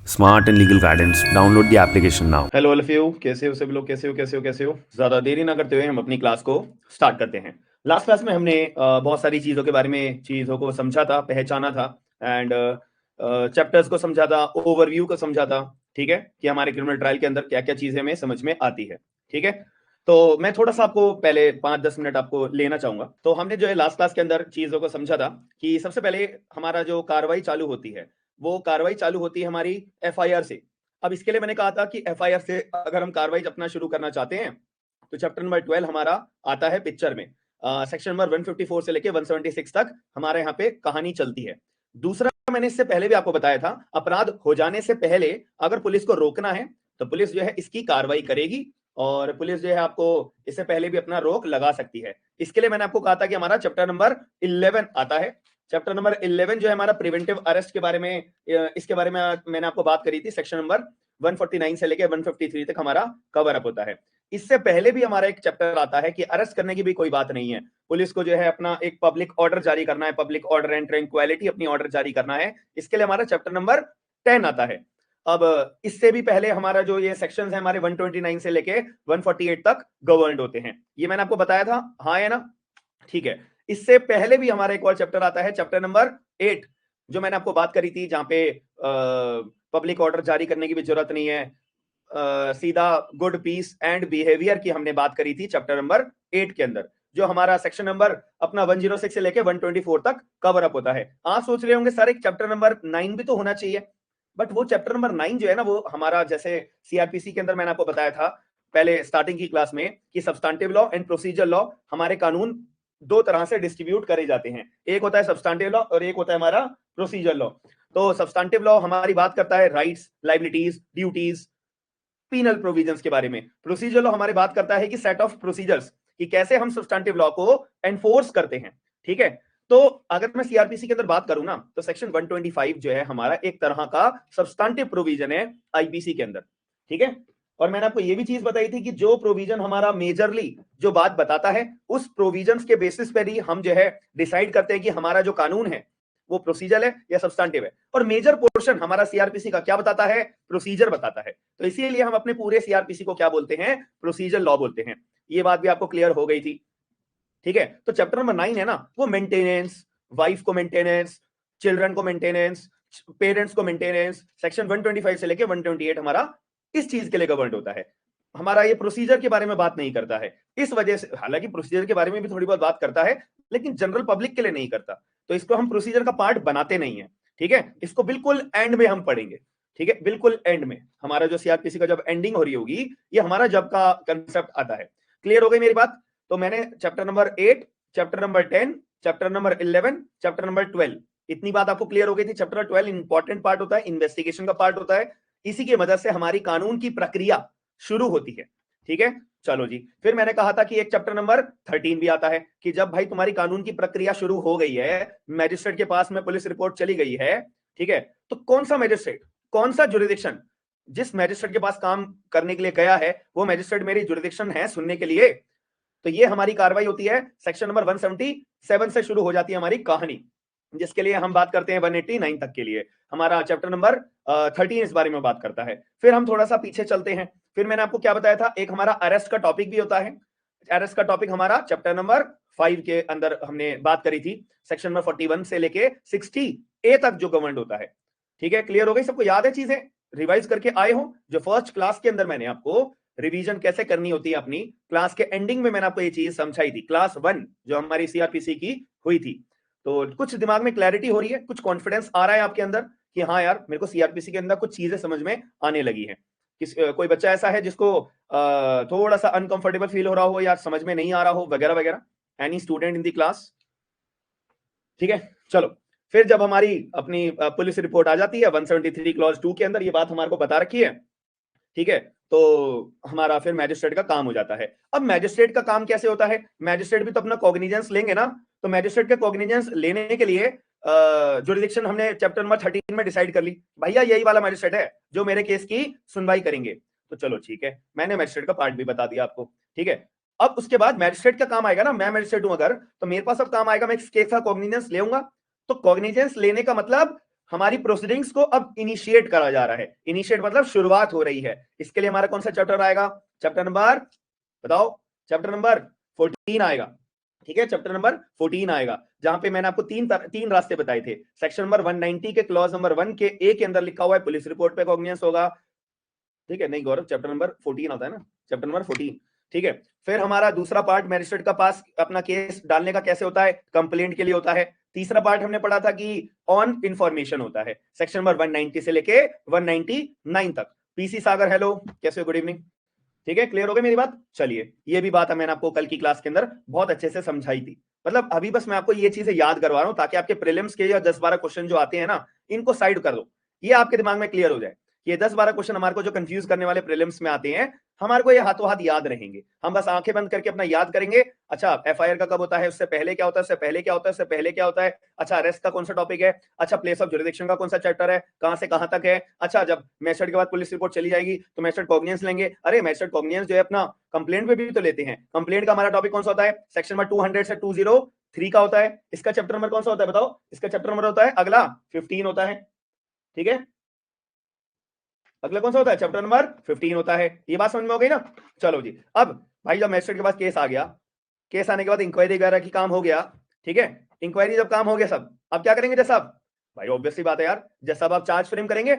Smart and legal guidance. Download the application now. Hello all of you, कैसे हो सभी लोग? कैसे हो? ज्यादा देरी ना करते हुए हम अपनी क्लास को स्टार्ट करते हैं। लास्ट क्लास में हमने बहुत सारी चीजों के बारे में चीजों को समझा था, पहचाना था एंड चैप्टर्स को समझा था, ओवरव्यू को समझा था। ठीक है कि हमारे क्रिमिनल ट्रायल के अंदर क्या क्या चीजें हमें समझ में आती है। ठीक है, तो मैं थोड़ा सा आपको पहले 5-10 मिनट आपको लेना चाहूंगा। तो हमने जो है लास्ट क्लास के अंदर चीजों को समझा था कि सबसे पहले हमारा जो कार्रवाई चालू होती है, वो कार्रवाई चालू होती है हमारी एफआईआर से। अब इसके लिए मैंने कहा था कि एफआईआर से अगर हम कार्रवाई अपना शुरू करना चाहते हैं तो चैप्टर नंबर 12 हमारा आता है पिक्चर में। सेक्शन नंबर 154 से लेके 176 तक हमारे यहाँ पे कहानी चलती है। दूसरा, मैंने इससे पहले भी आपको बताया था, अपराध हो जाने से पहले अगर पुलिस को रोकना है तो पुलिस जो है इसकी कार्रवाई करेगी और पुलिस जो है आपको इससे पहले भी अपना रोक लगा सकती है। इसके लिए मैंने आपको कहा था कि हमारा चैप्टर नंबर 11 आता है। चैप्टर नंबर 11 जो है हमारा प्रिवेंटिव अरेस्ट के बारे में, इसके बारे में मैंने आपको बात करी थी। सेक्शन नंबर 149 से लेके 153 तक हमारा कवर अप होता है। इससे पहले भी हमारा एक चैप्टर आता है कि अरेस्ट करने की भी कोई बात नहीं है, पुलिस को जो है अपना एक पब्लिक ऑर्डर जारी करना है, पब्लिक ऑर्डर एंड ट्रैंक्विलिटी अपनी ऑर्डर जारी करना है। इसके लिए हमारा चैप्टर नंबर 10 आता है। अब इससे भी पहले हमारा जो ये सेक्शंस है हमारे 129 से लेके 148 तक गवर्नड होते हैं। ये मैंने आपको बताया था, हाँ है ना? ठीक है, इससे पहले भी हमारा एक और चैप्टर आता है, चैप्टर नंबर 8, जो मैंने आपको बात करी थी, जहां पे पब्लिक ऑर्डर जारी करने की भी जरूरत नहीं है, सीधा गुड पीस एंड बिहेवियर की हमने बात करी थी चैप्टर नंबर 8 के अंदर, जो हमारा सेक्शन नंबर अपना 106 से लेके 124 तक कवर अप होता है। आप सोच रहे होंगे सर एक चैप्टर नंबर 9 भी तो होना चाहिए, बट वो चैप्टर नंबर 9 जो है ना, वो हमारा जैसे सीआरपीसी के अंदर मैंने आपको बताया था पहले स्टार्टिंग की क्लास में कि substantive law and procedure law, हमारे कानून दो तरह से डिस्ट्रीब्यूट करे जाते हैं। एक होता है सब्सटेंटिव लॉ और एक होता है हमारा प्रोसीजर लॉ। तो सब्सटेंटिव लॉ हमारी बात करता है rights, liabilities, duties, penal provisions के बारे में। प्रोसीजर लॉ हमारी बात करता है कि सेट ऑफ प्रोसीजर्स, कि कैसे हम सब्सटेंटिव लॉ को एनफोर्स करते हैं। ठीक है, तो अगर मैं सीआरपीसी के अंदर बात करूं ना, तो सेक्शन 125 जो है हमारा एक तरह का सब्सटेंटिव प्रोविजन है आईपीसी के अंदर। ठीक है, और मैंने आपको ये भी चीज बताई थी कि जो प्रोविजन हमारा मेजरली जो बात बताता है, उस प्रोविजंस के बेसिस पर ही हम जो है डिसाइड करते हैं कि हमारा जो कानून है वो प्रोसीजर है या सब्सटेंटिव है। और मेजर पोर्शन हमारा सीआरपीसी का क्या बताता है? प्रोसीजर बताता है। तो इसीलिए हम अपने पूरे सीआरपीसी को क्या बोलते हैं? प्रोसीजर लॉ बोलते हैं। ये बात भी आपको क्लियर हो गई थी। ठीक है, तो चैप्टर नंबर 9 है ना, वो मेंटेनेंस, वाइफ को मेंटेनेंस, चिल्ड्रन को मेंटेनेंस, पेरेंट्स को मेंटेनेंस, सेक्शन 125 से लेके 128 हमारा इस चीज के लिए गवर्न होता है। हमारा ये प्रोसीजर के बारे में बात नहीं करता है। इस वजह से, हालांकि प्रोसीजर के बारे में भी थोड़ी बहुत बात करता है, लेकिन जनरल पब्लिक के लिए नहीं करता, तो इसको हम प्रोसीजर का पार्ट बनाते नहीं है। ठीक है, इसको बिल्कुल एंड में हम पढ़ेंगे। ठीक है, बिल्कुल एंड में हमारा जो सीआरपीसी का जब एंडिंग हो रही होगी, ये हमारा जब का कंसेप्ट आता है। क्लियर हो गई मेरी बात? तो मैंने chapter number 8, chapter number 10, chapter number 11, chapter number 12, इतनी बात आपको क्लियर हो गई थी। चैप्टर 12 इंपॉर्टेंट पार्ट होता है, इन्वेस्टिगेशन का पार्ट होता है। इसी की मदद से हमारी कानून की प्रक्रिया शुरू होती है। ठीक है, चलो जी। फिर मैंने कहा था कि एक चैप्टर नंबर 13 भी आता है कि जब भाई तुम्हारी कानून की प्रक्रिया शुरू हो गई है, मैजिस्ट्रेट के पास में पुलिस रिपोर्ट चली गई है, ठीक है, तो कौन सा मैजिस्ट्रेट, कौन सा जुरिडिक्शन, जिस मैजिस्ट्रेट के पास काम करने के लिए गया है, वो मैजिस्ट्रेट मेरी जुरिडिक्शन है सुनने के लिए। तो ये हमारी कार्रवाई होती है। सेक्शन नंबर 177 से शुरू हो जाती है हमारी कहानी, जिसके लिए हम बात करते हैं 189 तक के लिए। हमारा चैप्टर नंबर 13 इस बारे में बात करता है। फिर हम थोड़ा सा पीछे चलते हैं। फिर मैंने आपको क्या बताया था, एक हमारा अरेस्ट का टॉपिक भी होता है। अरेस्ट का टॉपिक हमारा चैप्टर नंबर 5 के अंदर हमने बात करी थी, सेक्शन नंबर 41 से लेके 60A तक जो गवर्न होता है। ठीक है, क्लियर हो गई? सबको याद है चीजें? रिवाइज करके आए हो? जो फर्स्ट क्लास के अंदर मैंने आपको रिवीजन कैसे करनी होती है अपनी, क्लास के एंडिंग में मैंने आपको ये चीज समझाई थी, क्लास 1 जो हमारी सीआरपीसी की हुई थी। तो कुछ दिमाग में क्लैरिटी हो रही है, कुछ कॉन्फिडेंस आ रहा है आपके अंदर कि हाँ यार, मेरे को सीआरपीसी के अंदर कुछ चीजें समझ में आने लगी है। कोई बच्चा ऐसा है जिसको थोड़ा सा अनकंफर्टेबल फील हो रहा हो, या समझ में नहीं आ रहा हो, वगैरह वगैरह? Any student in the class? ठीक है, चलो। फिर जब हमारी अपनी पुलिस रिपोर्ट आ जाती है 173 क्लॉज 2 के अंदर, ये बात हमारे को बता रखी है। ठीक है, तो हमारा फिर मैजिस्ट्रेट का काम हो जाता है। अब मैजिस्ट्रेट का काम कैसे होता है? मैजिस्ट्रेट भी तो अपना कॉग्निजेंस लेंगे ना, तो मैजिस्ट्रेट का कॉग्निजेंस लेने के लिए जुरिडिक्शन हमने चैप्टर नंबर 13 में डिसाइड कर ली, भैया यही वाला मैजिस्ट्रेट है जो मेरे केस की सुनवाई करेंगे। तो चलो ठीक है, मैंने मैजिस्ट्रेट का पार्ट भी बता दिया आपको। ठीक है, अब उसके बाद मैजिस्ट्रेट का काम आएगा ना, मैं मैजिस्ट्रेट हूं अगर, तो मेरे पास अब काम आएगा, मैं इस केस का कॉग्निजेंस लेऊंगा। तो कॉग्निजेंस लेने का मतलब हमारी प्रोसीडिंग्स को अब इनिशिएट करा जा रहा है। इनिशिएट मतलब शुरुआत हो रही है। इसके लिए हमारा कौन सा चैप्टर आएगा? चैप्टर नंबर बताओ, चैप्टर नंबर 14 आएगा। ठीक है, चैप्टर नंबर 14 आएगा, जहां पे मैंने आपको तीन रास्ते बताए थे। सेक्शन नंबर 190 के क्लॉज नंबर 1 के ए के अंदर लिखा हुआ है पुलिस रिपोर्ट पे कॉग्निजेंस होगा। ठीक है, नहीं गौरव, चैप्टर नंबर 14 आता है ना, चैप्टर नंबर 14। ठीक है, फिर हमारा दूसरा पार्ट मैजिस्ट्रेट का पास अपना केस डालने का कैसे होता है, कंप्लेंट के लिए होता है। तीसरा पार्ट हमने पढ़ा था कि ऑन इंफॉर्मेशन होता है, सेक्शन नंबर 190 से लेके 199 तक। पीसी सागर हेलो, कैसे हो? Good evening. ठीक है, क्लियर हो गई मेरी बात? चलिए, ये भी बात मैंने आपको कल की क्लास के अंदर बहुत अच्छे से समझाई थी। मतलब अभी बस मैं आपको ये चीजें याद करवा रहा हूं ताकि आपके प्रीलिम्स के या 10-12 क्वेश्चन जो आते हैं ना, इनको साइड कर दो, ये आपके दिमाग में क्लियर हो जाए। ये 10-12 क्वेश्चन हमारे को जो कंफ्यूज करने वाले प्रीलिम्स में आते हैं, हमारे को ये हाथों हाथ याद रहेंगे। हम बस आंखें बंद करके अपना याद करेंगे। अच्छा, एफआईआर का कब होता है, उससे पहले क्या होता है, उससे पहले क्या होता है, उससे पहले क्या होता है। अच्छा, अरेस्ट का कौन सा टॉपिक है। अच्छा, प्लेस ऑफ जुरिडिक्शन का कौन सा चैप्टर है, कहां से कहां तक है। अच्छा, जब मैजिस्ट्रेट के बाद पुलिस रिपोर्ट चली जाएगी तो मैजिस्ट्रेट कॉग्निजेंस लेंगे। अरे मैजिस्ट्रेट कॉग्निजेंस जो है अपना कंप्लेंट में भी तो लेते हैं। कंप्लेंट का हमारा टॉपिक कौन सा होता है, सेक्शन नंबर 200 से 203 का होता है। इसका चैप्टर नंबर कौन सा होता है बताओ? इसका चैप्टर नंबर होता है अगला 15 होता है। ठीक है, अगला कौन सा होता है? चैप्टर नंबर 15 होता है। ये बात समझ में हो गई ना? चलो जी, अब भाई जब मैजिस्ट्रेट के पास केस आ गया, केस आने के बाद इंक्वायरी वगैरह की काम हो गया। ठीक है, इंक्वायरी जब काम हो गया सब, अब क्या करेंगे जज साहब? भाई ऑब्वियसली बात है यार, जज साहब आप चार्ज फ्रेम करेंगे।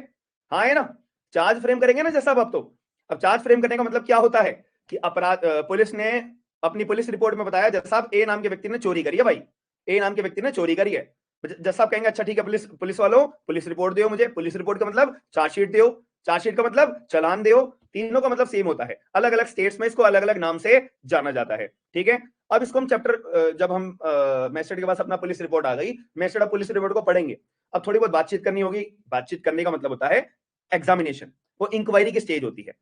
हाँ है ना, चार्ज फ्रेम करेंगे ना जज साहब आप तो। अब चार्ज फ्रेम करने का मतलब क्या होता है कि पुलिस ने अपनी पुलिस रिपोर्ट में बताया जज साहब ए नाम के व्यक्ति ने चोरी करी है। भाई ए नाम के व्यक्ति ने चोरी करी है। जज साहब कहेंगे अच्छा ठीक है, पुलिस पुलिस वालों पुलिस रिपोर्ट दो मुझे। पुलिस रिपोर्ट का मतलब चार्जशीट दो, चार्जशीट का मतलब चालान दो। तीनों का मतलब सेम होता है, अलग अलग स्टेट्स में इसको अलग अलग नाम से जाना जाता है। ठीक है, अब इसको हम चैप्टर जब हम मैजिस्ट्रेट के पास अपना पुलिस रिपोर्ट आ गई, मैजिस्ट्रेट अब पुलिस रिपोर्ट को पढ़ेंगे। अब थोड़ी बहुत बातचीत करनी होगी। बातचीत करने का मतलब होता है एग्जामिनेशन, वो इंक्वायरी की स्टेज होती है।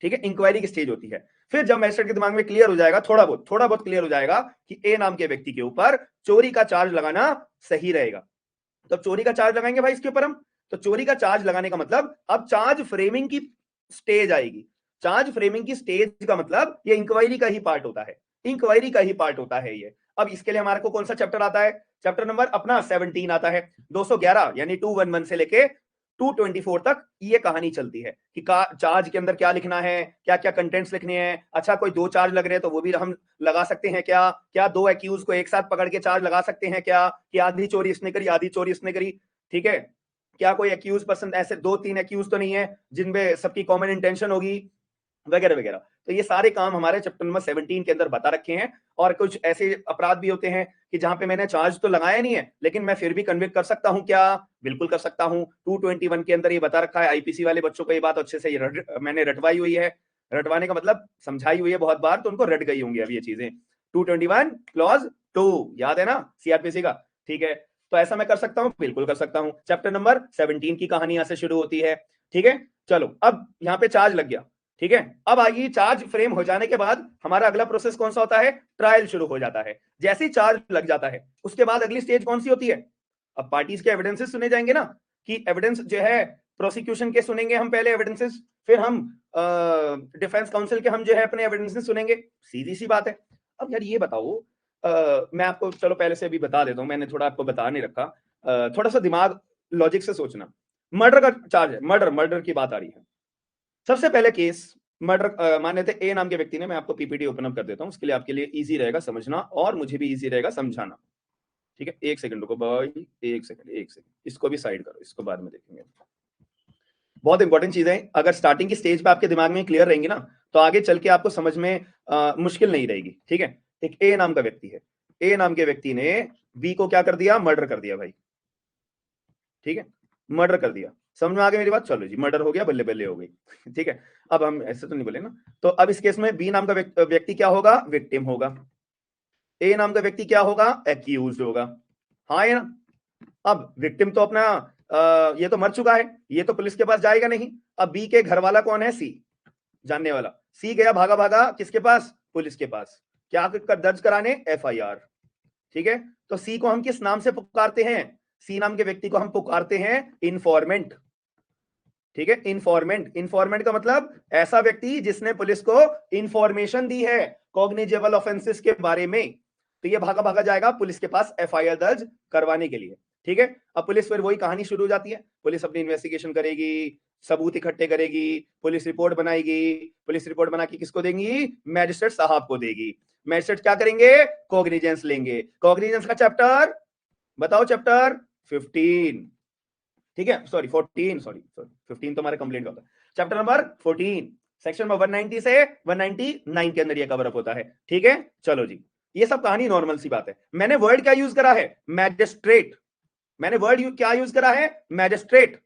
ठीक है, इंक्वायरी की स्टेज होती है। फिर जब मैजिस्ट्रेट के दिमाग में क्लियर हो जाएगा, थोड़ा बहुत क्लियर हो जाएगा कि ए नाम के व्यक्ति के ऊपर चोरी का चार्ज लगाना सही रहेगा, तो चोरी का चार्ज लगाएंगे भाई इसके ऊपर हम। तो चोरी का चार्ज लगाने का मतलब अब चार्ज फ्रेमिंग की स्टेज आएगी। चार्ज फ्रेमिंग की स्टेज का मतलब ये इंक्वायरी का ही पार्ट होता है, इंक्वायरी का ही पार्ट होता है ये। अब इसके लिए हमारे को कौन सा चैप्टर आता है? चैप्टर नंबर अपना 17 आता है। 211 यानी 211 से लेके 224 तक ये कहानी चलती है कि चार्ज के अंदर क्या लिखना है, क्या क्या कंटेंट्स लिखने हैं। अच्छा, कोई दो चार्ज लग रहे हैं तो वो भी हम लगा सकते हैं क्या? क्या दो एक्यूज को एक साथ पकड़ के चार्ज लगा सकते हैं क्या? कि आधी चोरी इसने करी, आधी चोरी इसने करी। ठीक है, क्या कोई एक्यूज पर्सन, ऐसे 2-3 एक्यूज तो नहीं है जिनमें सबकी कॉमन इंटेंशन होगी, वगैरह वगैरह। तो ये सारे काम हमारे चैप्टर नंबर 17 के अंदर बता रखे हैं। और कुछ ऐसे अपराध भी होते हैं कि जहां पे मैंने चार्ज तो लगाया नहीं है लेकिन मैं फिर भी कन्विक्ट कर सकता हूं क्या? बिल्कुल कर सकता हूं। 221 के अंदर ये बता रखा है। आईपीसी वाले बच्चों को ये बात अच्छे से मैंने रटवाई हुई है। रटवाने का मतलब समझाई हुई है बहुत बार, तो उनको रट गई होंगी अब ये चीजें। 221 क्लॉज 2 याद है ना सीआरपीसी का? ठीक है, तो ऐसा मैं कर सकता हूं, बिल्कुल कर सकता हूं। चैप्टर नंबर 17 की कहानी यहां से शुरू होती है। ठीक है, चलो अब यहां पे चार्ज लग गया। ठीक है, अब आइए चार्ज फ्रेम हो जाने के बाद हमारा अगला प्रोसेस कौन सा होता है? ट्रायल शुरू हो जाता है। जैसे ही चार्ज लग जाता है उसके बाद अगली स्टेज कौन सी होती है? अब पार्टीज के एविडेंसेस सुने जाएंगे ना, कि एविडेंस जो है प्रोसिक्यूशन के सुनेंगे हम पहले एविडेंसेस, फिर हम डिफेंस काउंसिल के हम जो है अपने एविडेंसेस सुनेंगे। सीधी सी बात है। अब यार ये बताओ, मैं आपको चलो पहले से अभी बता देता हूं, मैंने थोड़ा आपको बता नहीं रखा। थोड़ा सा दिमाग लॉजिक से सोचना। मर्डर का चार्ज है, मर्डर की बात आ रही है। सबसे पहले केस मर्डर मान लेते ए नाम के व्यक्ति ने, मैं आपको पीपीटी ओपन अप कर देता हूं, उसके लिए आपके लिए इजी रहेगा समझना और मुझे भी इजी रहेगा समझाना। ठीक है, एक सेकंड रुको भाई, एक सेकंड, इसको भी साइड करो, इसको बाद में देखेंगे। बहुत इंपॉर्टेंट चीज है, अगर स्टार्टिंग की स्टेज पे आपके दिमाग में क्लियर रहेंगी ना, तो आगे चल के आपको समझ में मुश्किल नहीं रहेगी। ठीक है, एक ए नाम का व्यक्ति है। ए नाम के व्यक्ति ने बी को क्या कर दिया? मर्डर कर दिया भाई। ठीक है, मर्डर कर दिया। समझ में आ गई मेरी बात? चलो जी, मर्डर हो गया, बल्ले बल्ले हो गई। ठीक है, अब हम ऐसे तो नहीं बोले ना। तो अब इस केस में बी नाम का व्यक्ति क्या होगा? विक्टिम होगा। ए नाम का व्यक्ति क्या होगा? एक्यूज होगा। हाँ है ना? अब विक्टिम तो अपना ये तो मर चुका है, ये तो पुलिस के पास जाएगा नहीं। अब बी के घर वाला कौन है? सी, जानने वाला। सी गया भागा भागा किसके पास? पुलिस के पास। क्या दर्ज कराने? एफआईआर। ठीक है, तो सी को हम किस नाम से पुकारते हैं? सी नाम के व्यक्ति को हम पुकारते हैं इन्फॉर्मेंट। ठीक है, इन्फॉर्मेंट। इन्फॉर्मेंट का मतलब ऐसा व्यक्ति जिसने पुलिस को इंफॉर्मेशन दी है कॉग्निजेबल ऑफेंसेस के बारे में। तो ये भागा भागा जाएगा पुलिस के पास एफआईआर दर्ज करवाने के लिए। ठीक है। अब पुलिस फिर वही कहानी शुरू हो जाती है, पुलिस अपनी इन्वेस्टिगेशन करेगी, सबूत इकट्ठे करेगी, पुलिस रिपोर्ट बनाएगी, पुलिस रिपोर्ट बना के किसको देंगी, मैजिस्ट्रेट साहब को देगी। मैजिस्ट्रेट क्या करेंगे, कॉग्निजेंस लेंगे। कॉग्निजेंस का चैप्टर बताओ, चैप्टर 15, ठीक है, सॉरी 14, सॉरी 15 तो हमारा कंप्लेंट का होता है। चैप्टर नंबर 14 सेक्शन नंबर 190 से 199 के अंदर ये कवर अप होता है, ठीक है। चलो जी, ये सब कहानी नॉर्मल सी बात है। मैंने वर्ड क्या यूज करा है, मैजिस्ट्रेट। मैंने वर्ड क्या यूज करा है, मैजिस्ट्रेट।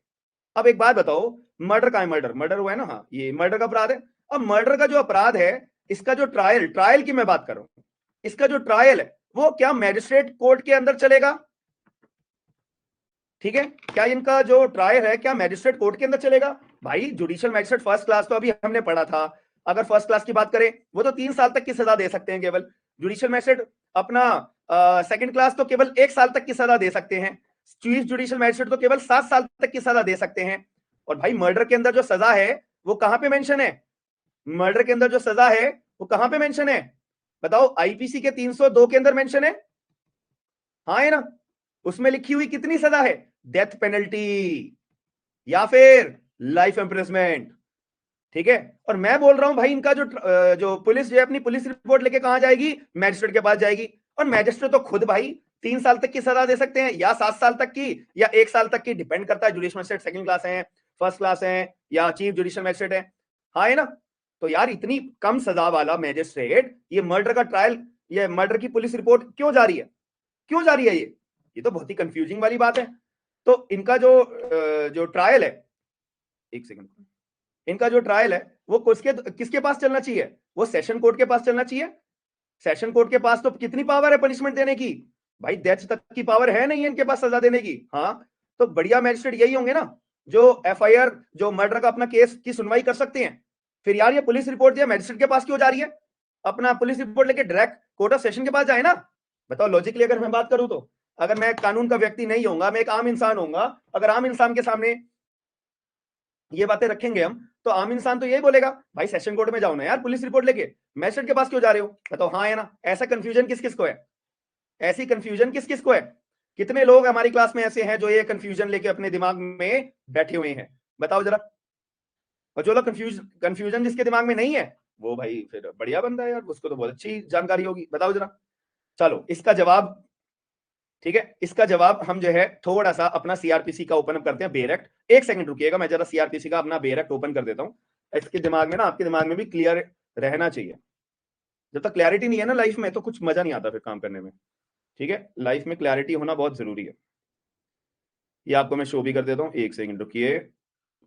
अब एक बात बताओ, मर्डर का है, मर्डर हुआ है ना, हाँ ये मर्डर का अपराध है। अब मर्डर का जो अपराध है, इसका जो ट्रायल की मैं बात कर रहा हूं, इसका जो ट्रायल है वो क्या मैजिस्ट्रेट कोर्ट के अंदर चलेगा, ठीक है। क्या इनका जो ट्रायल है क्या मैजिस्ट्रेट कोर्ट के अंदर चलेगा, भाई जुडिशियल मैजिस्ट्रेट फर्स्ट क्लास तो अभी हमने पढ़ा था। अगर फर्स्ट क्लास की बात करें वो तो 3 साल तक की सजा दे सकते हैं केवल। जुडिशियल मैजिस्ट्रेट अपना सेकंड क्लास तो केवल 1 साल तक की सजा दे सकते हैं। चीफ जुडिशियल मैजिस्ट्रेट तो केवल 7 साल तक की सजा दे सकते हैं। और भाई मर्डर के अंदर जो सजा है वो कहां पे मेंशन है, मर्डर के अंदर जो सजा है वो कहां पे मेंशन है, बताओ। आईपीसी के 302 के अंदर मेंशन है, हाँ है ना। उसमें लिखी हुई कितनी सजा है, डेथ पेनल्टी या फिर लाइफ इम्प्रिजमेंट, ठीक है। और मैं बोल रहा हूं भाई इनका जो पुलिस जो है अपनी पुलिस रिपोर्ट लेके कहां जाएगी, मैजिस्ट्रेट के पास जाएगी। और मैजिस्ट्रेट तो खुद भाई 3 साल तक की सजा दे सकते हैं या 7 साल तक की या 1 साल तक की, डिपेंड करता है जुडिशियल मैजिस्ट्रेट सेकंड क्लास है, फर्स्ट क्लास है या चीफ जुडिशियल मैजिस्ट्रेट है, हाँ है ना। तो यार इतनी कम सजा वाला मैजिस्ट्रेट ये मर्डर का ट्रायल, ये मर्डर की पुलिस रिपोर्ट क्यों जा रही है, क्यों जा रही है ये तो बहुत ही कंफ्यूजिंग वाली बात है। तो इनका जो ट्रायल है, एक सेकंड, इनका जो ट्रायल है वो किसके पास चलना चाहिए, वो सेशन कोर्ट के पास चलना चाहिए। सेशन कोर्ट के पास तो कितनी पावर है पनिशमेंट देने की, भाई डेथ तक की पावर है नहीं है इनके पास सजा देने की, हाँ। तो बढ़िया मैजिस्ट्रेट यही होंगे ना जो एफआईआर, जो मर्डर का अपना केस की सुनवाई कर सकते हैं। फिर यार ये पुलिस रिपोर्ट दिया मैजिस्ट्रेट के पास क्यों जा रही है, अपना पुलिस रिपोर्ट लेके डायरेक्ट कोर्ट ऑफ सेशन के पास जाए ना। बताओ लॉजिकली अगर मैं बात करूं तो, अगर मैं कानून का व्यक्ति नहीं होऊंगा, मैं एक आम इंसान होऊंगा, अगर आम इंसान के सामने ये बातें रखेंगे हम, तो आम इंसान तो यही बोलेगा भाई सेशन कोर्ट में जाओ ना यार पुलिस रिपोर्ट लेके, मैजिस्ट्रेट के पास क्यों जा रहे हो। बताओ हाँ है ना। ऐसा कंफ्यूजन किस किस को है, ऐसी कंफ्यूजन किस किस को है, कितने लोग हमारी क्लास में ऐसे हैं जो ये कंफ्यूजन लेके अपने दिमाग में बैठे हुए हैं, बताओ जरा। और जो लोग कंफ्यूजन जिसके दिमाग में नहीं है वो भाई फिर बढ़िया बंदा है यार, उसको तो बहुत अच्छी जानकारी होगी, बताओ जरा। चलो इसका जवाब, ठीक है, इसका जवाब हम जो है थोड़ा सा अपना सीआरपीसी का ओपन अप करते हैं, बेयर एक्ट। एक सेकंड रुकिएगा, मैं जरा सीआरपीसी का अपना बेयर एक्ट ओपन कर देता हूं। इसके दिमाग में ना, आपके दिमाग में भी क्लियर रहना चाहिए। जब तक क्लैरिटी नहीं है ना लाइफ में तो कुछ मजा नहीं आता फिर काम करने में, ठीक है। लाइफ में क्लैरिटी होना बहुत जरूरी है। ये आपको मैं शो भी कर देता हूँ, एक सेकंड रुकिए,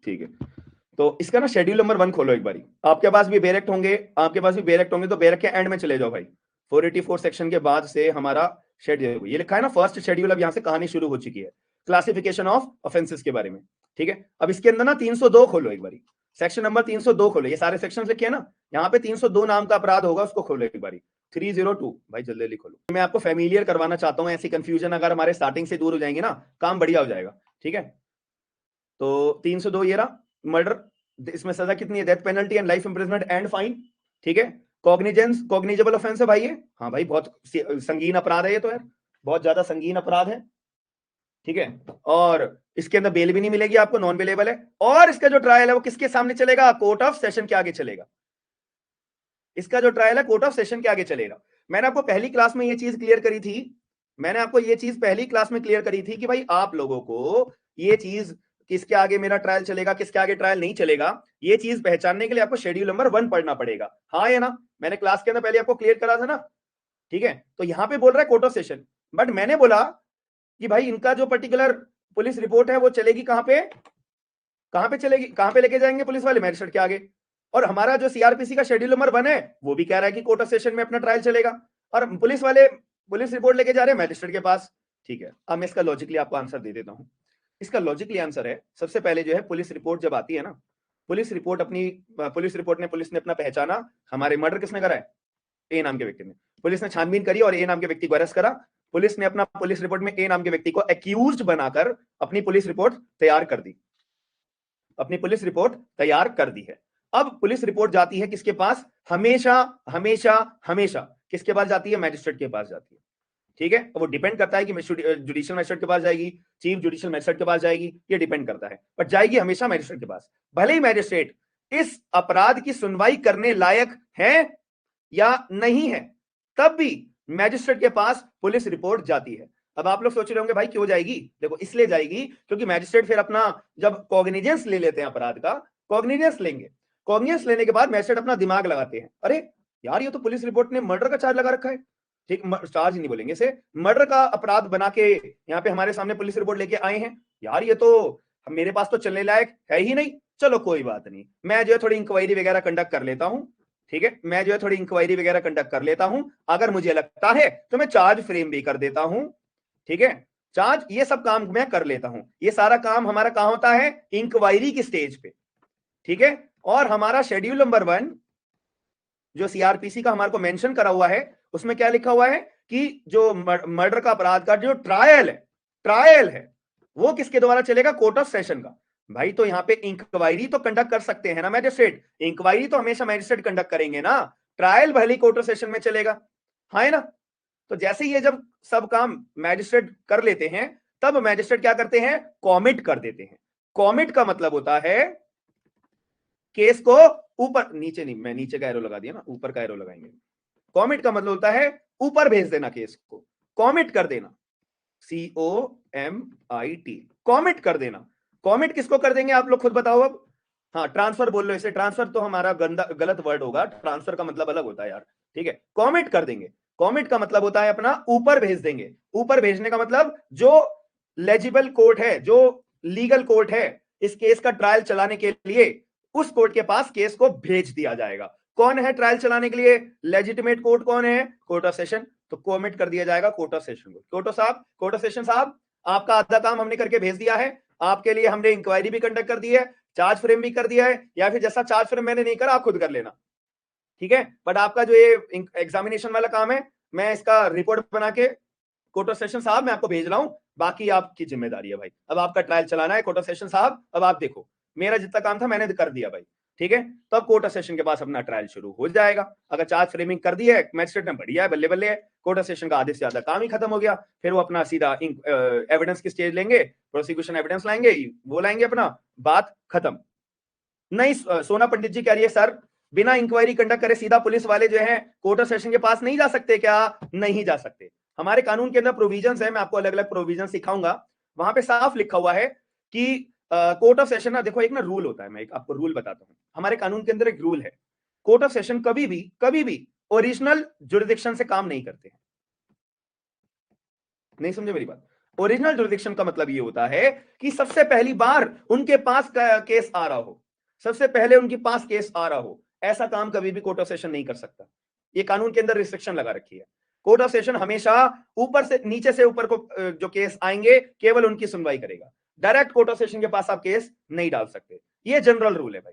ठीक है। तो इसका ना शेड्यूल नंबर 1 खोलो एक बारी, आपके पास भी बेयर एक्ट होंगे, आपके पास भी बेयर एक्ट होंगे, तो बेयर एक्ट के एंड में चले जाओ भाई। 484 सेक्शन के बाद से हमारा शेड्यूल ये लिखा है ना, फर्स्ट शेड्यूल। अब यहां से कहानी शुरू हो चुकी है क्लासिफिकेशन ऑफ ऑफेंसेस के बारे में, ठीक है। अब इसके अंदर ना 302 खोलो एक बारी, सेक्शन नंबर 302 खोलो। ये सारे सेक्शन लिखे हैं ना, यहाँ पे 302 नाम का अपराध होगा, उसको खोलो एक बारी। 302 भाई जल्दी जल्दी खोलो। मैं आपको फेमिलियर करवाना चाहता हूँ, ऐसी कंफ्यूजन अगर हमारे स्टार्टिंग से दूर हो जाएंगे ना, काम बढ़िया हो जाएगा, ठीक है। तो 302 ये रहा, मर्डर, इसमें सजा कितनी है, death penalty and life imprisonment and fine, ठीक है। कॉग्निजेंस, कॉग्निजेबल ऑफेंस है भाई ये, हाँ भाई बहुत संगीन अपराध है ये तो यार, बहुत ज्यादा संगीन अपराध है, ठीक है। और इसके अंदर बेल भी नहीं मिलेगी आपको, नॉन बेलेबल है। और इसका जो ट्रायल है वो किसके सामने चलेगा, कोर्ट ऑफ सेशन के आगे चलेगा। इसका जो ट्रायल है कोर्ट ऑफ सेशन के आगे चलेगा। मैंने आपको पहली क्लास में ये चीज क्लियर करी थी, मैंने आपको ये चीज पहली क्लास में क्लियर करी थी कि भाई आप लोगों को ये चीज किसके आगे मेरा ट्रायल चलेगा, किसके आगे ट्रायल नहीं चलेगा, ये चीज पहचानने के लिए आपको शेड्यूल नंबर 1 पढ़ना पड़ेगा, हाँ या ना। मैंने क्लास के अंदर पहले आपको क्लियर करा था ना, ठीक है। तो यहां पे बोल रहा है कोर्ट ऑफ सेशन, बट मैंने बोला कि भाई इनका जो पर्टिकुलर पुलिस रिपोर्ट है वो चलेगी कहां पे, कहां पे चलेगी, कहां पे लेके जाएंगे पुलिस वाले, मैजिस्ट्रेट के आगे। और हमारा जो सीआरपीसी का शेड्यूल नंबर 1 है वो भी कह रहा है कि कोर्ट ऑफ सेशन में अपना ट्रायल चलेगा, और पुलिस वाले पुलिस रिपोर्ट लेके जा रहे हैं मैजिस्ट्रेट के पास, ठीक है। अब मैं इसका लॉजिकली आपको आंसर दे देता हूं। इसका लॉजिकली आंसर है, सबसे पहले जो है पुलिस रिपोर्ट जब आती है ना, पुलिस रिपोर्ट ने पुलिस ने अपना पहचाना, हमारे मर्डर किसने करा है, ए नाम के व्यक्ति ने। पुलिस ने छानबीन करी और ए नाम के व्यक्ति को अरेस्ट करा। पुलिस ने अपना पुलिस रिपोर्ट में ए नाम के व्यक्ति को एक्यूज्ड बनाकर अपनी पुलिस रिपोर्ट तैयार कर दी, अपनी पुलिस रिपोर्ट तैयार कर दी है। अब पुलिस रिपोर्ट जाती है किसके पास, हमेशा हमेशा हमेशा किसके पास जाती है, मैजिस्ट्रेट के पास जाती है, ठीक है, वो डिपेंड करता है कि जुडिशियल मैजिस्ट्रेट के पास जाएगी, चीफ जुडिशियल मैजिस्ट्रेट के पास जाएगी, ये डिपेंड करता है, बट जाएगी हमेशा मैजिस्ट्रेट के पास। भले ही मैजिस्ट्रेट इस अपराध की सुनवाई करने लायक है या नहीं है, तब भी मैजिस्ट्रेट के पास पुलिस रिपोर्ट जाती है। अब आप लोग सोच रहे होंगे भाई क्यों जाएगी? देखो इसलिए जाएगी क्योंकि मैजिस्ट्रेट फिर अपना जब कॉग्निजेंस ले लेते हैं अपराध का, कॉग्निजेंस लेंगे, कॉग्निजेंस लेने के बाद मैजिस्ट्रेट अपना दिमाग लगाते हैं, अरे यार ये तो पुलिस रिपोर्ट ने मर्डर का चार्ज लगा रखा है, ठीक, चार्ज नहीं बोलेंगे इसे, मर्डर का अपराध बना के यहाँ पे हमारे सामने पुलिस रिपोर्ट लेके आए हैं, यार ये तो मेरे पास तो चलने लायक है ही नहीं, चलो कोई बात नहीं, मैं जो है थोड़ी इंक्वायरी वगैरह कंडक्ट कर लेता हूँ, ठीक है, मैं जो है थोड़ी इंक्वायरी वगैरह कंडक्ट कर लेता हूं, अगर मुझे लगता है तो मैं चार्ज फ्रेम भी कर देता हूं, ठीक है, चार्ज, ये सब काम मैं कर लेता हूं। ये सारा काम हमारा कहां होता है? इंक्वायरी की स्टेज पे, ठीक है। और हमारा शेड्यूल नंबर 1 जो सीआरपीसी का हमारे को मेंशन करा हुआ है, उसमें क्या लिखा हुआ है कि जो मर्डर का अपराध का जो ट्रायल है वो किसके द्वारा चलेगा? कोर्ट ऑफ सेशन का। भाई तो यहाँ पे इंक्वायरी तो कंडक्ट कर सकते हैं ना मैजिस्ट्रेट, इंक्वायरी तो हमेशा मैजिस्ट्रेट कंडक्ट करेंगे ना, ट्रायल भले कोर्ट ऑफ सेशन में चलेगा, हाँ है ना। तो जैसे ये जब सब काम मैजिस्ट्रेट कर लेते हैं, तब मैजिस्ट्रेट क्या करते हैं? कॉमिट कर देते हैं। कॉमिट का मतलब होता है केस को ऊपर, नीचे नहीं, मैं नीचे का एरो लगा दिया ना, ऊपर का एरो लगाएंगे। कॉमिट का मतलब होता है ऊपर भेज देना केस को, कॉमिट कर देना, COMIT, कॉमिट कर देना। कॉमिट किसको कर देंगे आप लोग खुद बताओ अब? हाँ, ट्रांसफर बोल लो इसे, ट्रांसफर तो हमारा गलत वर्ड होगा, ट्रांसफर का मतलब अलग होता है यार, ठीक है, कॉमिट कर देंगे। कॉमिट का मतलब होता है अपना ऊपर भेज देंगे। ऊपर भेजने का मतलब जो लेजिबल कोर्ट है, जो लीगल कोर्ट है इस केस का ट्रायल चलाने के लिए, उस कोर्ट के पास केस को भेज दिया जाएगा। कौन है ट्रायल चलाने के लिए लेजिटिमेट कोर्ट? कौन है? Court of session. तो कॉमिट कर दिया जाएगा कोर्ट ऑफ सेशन को। कोर्ट ऑफ सेशन साहब, आपका आधा काम हमने करके भेज दिया है, आपके लिए हमने इंक्वायरी भी कंडक्ट कर दी है, चार्ज फ्रेम भी कर दिया है, या फिर जैसा चार्ज फ्रेम मैंने नहीं करा आप खुद कर लेना, ठीक है, बट आपका जो ये एग्जामिनेशन वाला काम है, मैं इसका रिपोर्ट बना के कोर्ट ऑफ सेशन साहब मैं आपको भेज रहा हूं, बाकी आपकी जिम्मेदारी है भाई। अब आपका ट्रायल चलाना है कोर्ट ऑफ सेशन साहब, अब आप देखो, मेरा जितना काम था मैंने कर दिया भाई, ठीक है। तो अब कोर्ट ऑफ सेशन के पास अपना ट्रायल शुरू हो जाएगा। अगर चार्ज फ्रेमिंग कर दी है मैजिस्ट्रेट ने, बढ़िया है, बल्ले बल्ले है, कोर्ट ऑफ सेशन का आधे से ज्यादा काम ही खत्म हो गया। फिर वो अपना सीधा एविडेंस की स्टेज लेंगे, प्रोसिक्यूशन एविडेंस लाएंगे, वो लाएंगे, अपना बात खत्म। नहीं, सोना पंडित जी कह रही है सर बिना इंक्वायरी कंडक्ट करे सीधा पुलिस वाले जो है कोर्ट ऑफ सेशन के पास नहीं जा सकते क्या? नहीं जा सकते। हमारे कानून के अंदर प्रोविजंस है, मैं आपको अलग अलग प्रोविजन सिखाऊंगा, वहां पे साफ लिखा हुआ है कि कोर्ट ऑफ सेशन ना, देखो एक ना रूल होता है, मैं एक आपको रूल बताता हूं, हमारे कानून के अंदर एक रूल है, कोर्ट ऑफ सेशन कभी भी ओरिजिनल जुरिडिक्शन से काम नहीं करते हैं। नहीं समझे मेरी बात? ओरिजिनल जुरिडिक्शन का मतलब ये होता है कि सबसे पहली बार उनके पास केस आ रहा हो, सबसे पहले उनके पास केस आ रहा हो, ऐसा काम कभी भी कोर्ट ऑफ सेशन नहीं कर सकता। ये कानून के अंदर रिस्ट्रिक्शन लगा रखी है। कोर्ट ऑफ सेशन हमेशा ऊपर से नीचे से ऊपर को जो केस आएंगे केवल उनकी सुनवाई करेगा। डायरेक्ट कोर्ट ऑफ सेशन के पास आप केस नहीं डाल सकते, ये जनरल रूल है भाई,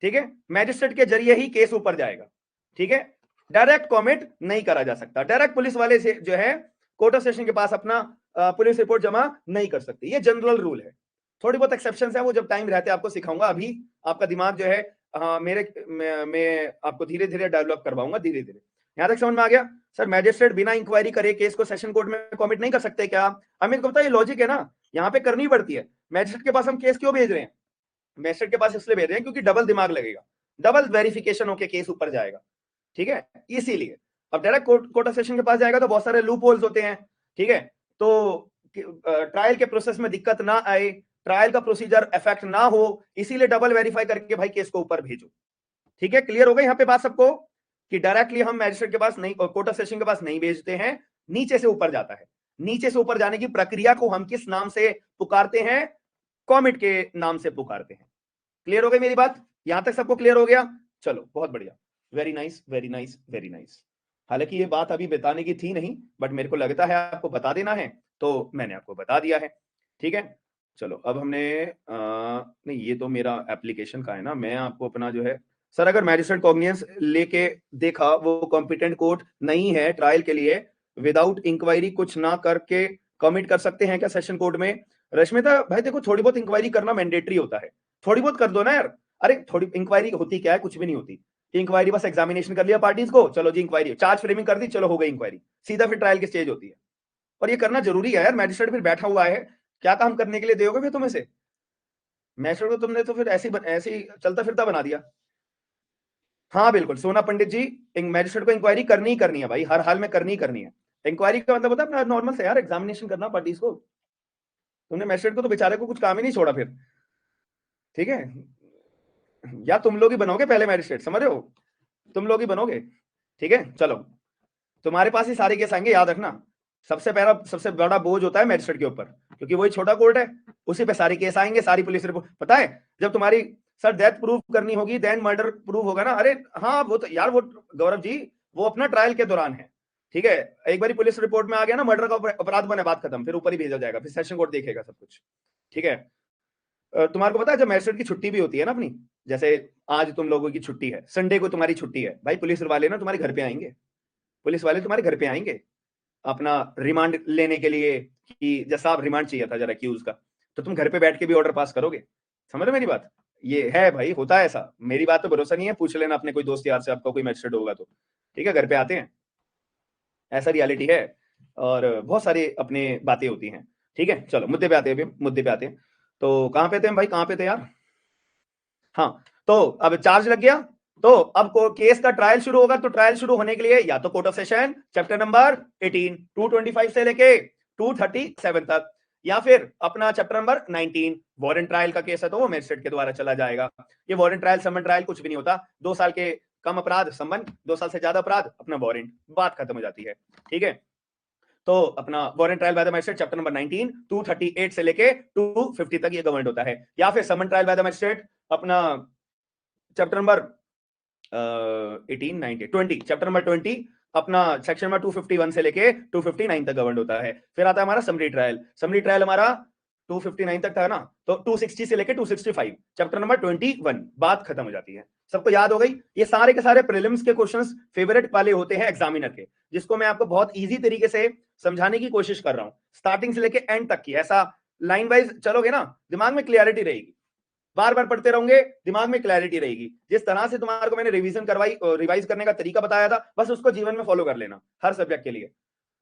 ठीक है। मैजिस्ट्रेट के जरिए ही केस ऊपर जाएगा, ठीक है, डायरेक्ट कॉमिट नहीं करा जा सकता। डायरेक्ट पुलिस वाले से जो है कोर्ट ऑफ सेशन के पास अपना पुलिस रिपोर्ट जमा नहीं कर सकती, ये जनरल रूल है। थोड़ी बहुत एक्सेप्शंस है, वो जब टाइम रहते आपको सिखाऊंगा। अभी आपका दिमाग जो है मैं आपको धीरे धीरे डेवलप करवाऊंगा, धीरे धीरे। यहां तक समझ में आ गया? सर मैजिस्ट्रेट बिना इंक्वायरी करे केस को सेशन कोर्ट में कमिट नहीं कर सकते क्या? हमें तो पता है, लॉजिक है ना, यहाँ पे करनी पड़ती है। मैजिस्ट्रेट के पास हम केस क्यों भेज रहे हैं? मैजिस्ट्रेट के पास इसलिए भेज रहे हैं क्योंकि डबल दिमाग लगेगा, डबल वेरिफिकेशन होके केस ऊपर जाएगा, ठीक है, इसीलिए। अब डायरेक्ट कोर्ट ऑफ सेशन के पास जाएगा तो बहुत सारे लूप होल्स होते हैं, ठीक है, तो ट्रायल के प्रोसेस में दिक्कत ना आए, ट्रायल का प्रोसीजर इफेक्ट ना हो, इसीलिए डबल वेरीफाई करके भाई केस को ऊपर भेजो, ठीक है। क्लियर हो गई यहाँ पे बात सबको कि डायरेक्टली हम मैजिस्ट्रेट के पास नहीं, कोर्ट ऑफ सेशन के पास नहीं भेजते हैं, नीचे से ऊपर जाता है। नीचे से ऊपर जाने की प्रक्रिया को हम किस नाम से पुकारते हैं? कॉमिट के नाम से पुकारते हैं। क्लियर हो गई मेरी बात? यहां तक सबको क्लियर हो गया? चलो बहुत बढ़िया, very nice very nice very nice. हालांकि ये बात अभी बताने की थी नहीं, बट मेरे को लगता है आपको बता देना है, तो मैंने आपको बता दिया है, ठीक है। चलो अब हमने नहीं, ये तो मेरा एप्लीकेशन का है ना, मैं आपको अपना जो है, सर अगर मैजिस्ट्रेट कॉग्निजेंस लेके देखा वो कॉम्पिटेंट कोर्ट नहीं है ट्रायल के लिए, विदाउट इंक्वायरी कुछ ना करके कमिट कर सकते हैं क्या सेशन कोर्ट में? रश्मिता भाई देखो, थोड़ी बहुत इंक्वायरी करना मैंडेटरी होता है, थोड़ी बहुत कर दो ना यार। अरे थोड़ी इंक्वायरी होती क्या है? कुछ भी नहीं होती। इंक्वायरी बस एग्जामिनेशन कर लिया पार्टीज को, चलो जी इंक्वायरी, चार्ज फ्रेमिंग कर दी, चलो हो गई इंक्वायरी, सीधा फिर ट्रायल की स्टेज होती है। और ये करना जरूरी है यार, मैजिस्ट्रेट फिर बैठा हुआ है, क्या काम करने के लिए दोगे फिर तुम इसे? मैजिस्ट्रेट को तुमने तो फिर ऐसे ही चलता फिरता बना दिया। हाँ बिल्कुल सोना पंडित जी, मैजिस्ट्रेट को इंक्वायरी करनी ही करनी है भाई, हर हाल में करनी ही करनी है। इंक्वायरी का मतलब होता है अपना नॉर्मल से यार एग्जामिनेशन करना पार्टीज को। तुमने मैजिस्ट्रेट को तो बेचारे को कुछ काम ही नहीं छोड़ा फिर, ठीक है? या तुम लोग ही बनोगे पहले मैजिस्ट्रेट, समझ रहे हो? तुम लोग ही बनोगे, ठीक है? चलो, तुम्हारे पास ही सारे केस आएंगे, याद रखना। सबसे बड़ा बोझ होता है मैजिस्ट्रेट के ऊपर, क्योंकि वही छोटा कोर्ट है, उसी पे सारे केस आएंगे, सारी पुलिस रिपोर्ट। पता है जब तुम्हारी सर डेथ प्रूव करनी होगी, देन मर्डर प्रूव होगा ना, अरे हाँ वो तो यार, वो गौरव जी वो अपना ट्रायल के दौरान है, ठीक है? एक बार पुलिस रिपोर्ट में आ गया ना मर्डर का अपराध बने, बात खत्म, फिर ऊपर ही भेजा जाएगा, फिर सेशन कोर्ट देखेगा सब कुछ, ठीक है? तुम्हारे को पता है जब मैजिस्ट्रेट की छुट्टी भी होती है ना अपनी, जैसे आज तुम लोगों की छुट्टी है, संडे को तुम्हारी छुट्टी है भाई, पुलिस वाले ना तुम्हारे घर पे आएंगे, पुलिस वाले तुम्हारे घर पे आएंगे अपना रिमांड लेने के लिए, कि जैसा आप रिमांड चाहिए था जरा एक्यूज का, तो तुम घर पे बैठ के भी ऑर्डर पास करोगे। समझ रहे मेरी बात? ये है भाई, होता है ऐसा, मेरी बात तो भरोसा नहीं है, पूछ लेना अपने कोई दोस्त यार से, आपका कोई मैजिस्ट्रेट होगा तो, ठीक है? घर पे आते हैं, ऐसा रियलिटी है, और बहुत सारी अपने बातें होती हैं, ठीक है? चलो मुद्दे पे आते हैं, मुद्दे पे आते हैं। तो कहाँ पे थे हम भाई, कहाँ पे थे यार? हाँ, तो अब चार्ज लग गया, तो अब केस का ट्रायल शुरू होगा, तो ट्रायल शुरू होने के लिए या तो court of session chapter number 18 225 से लेके 237 तक, या फिर अपना चैप्टर नंबर 19 वारंट ट्रायल का केस है तो वो मैजिस्ट्रेट के द्वारा चला जाएगा। ये वारंट ट्रायल समन ट्रायल कुछ भी नहीं होता, 2 साल के कम अपराध समन, 2 साल से ज्यादा अपराध अपना वारंट, बात खत्म हो जाती है, ठीक है? तो अपना warrant trial by the magistrate chapter number 19 238 से लेके 250 तक ये गवर्नड होता है, या फिर समन ट्रायल बाय द मैजिस्ट्रेट अपना चैप्टर नंबर 18 19 20 चैप्टर नंबर 20 अपना सेक्शन नंबर 251 से लेके 259 तक गवर्न होता है। फिर आता है हमारा समरी ट्रायल, समरी ट्रायल हमारा 259 तक था ना, तो 260 से लेके 265 चैप्टर नंबर 21, बात खत्म हो जाती है। सबको याद हो गई? ये सारे के सारे प्रीलिम्स के क्वेश्चंस फेवरेट वाले होते हैं एग्जामिनर के, जिसको मैं आपको बहुत इजी तरीके से समझाने की कोशिश कर रहा हूं, स्टार्टिंग से लेके एंड तक की, ऐसा लाइन वाइज चलोगे ना, दिमाग में क्लियरिटी रहेगी, बार बार पढ़ते रहोगे, दिमाग में क्लैरिटी रहेगी। जिस तरह से तुम्हारे को मैंने रिवीजन करवाई, रिवाइज करने का तरीका बताया था, बस उसको जीवन में फॉलो कर लेना हर सब्जेक्ट के लिए,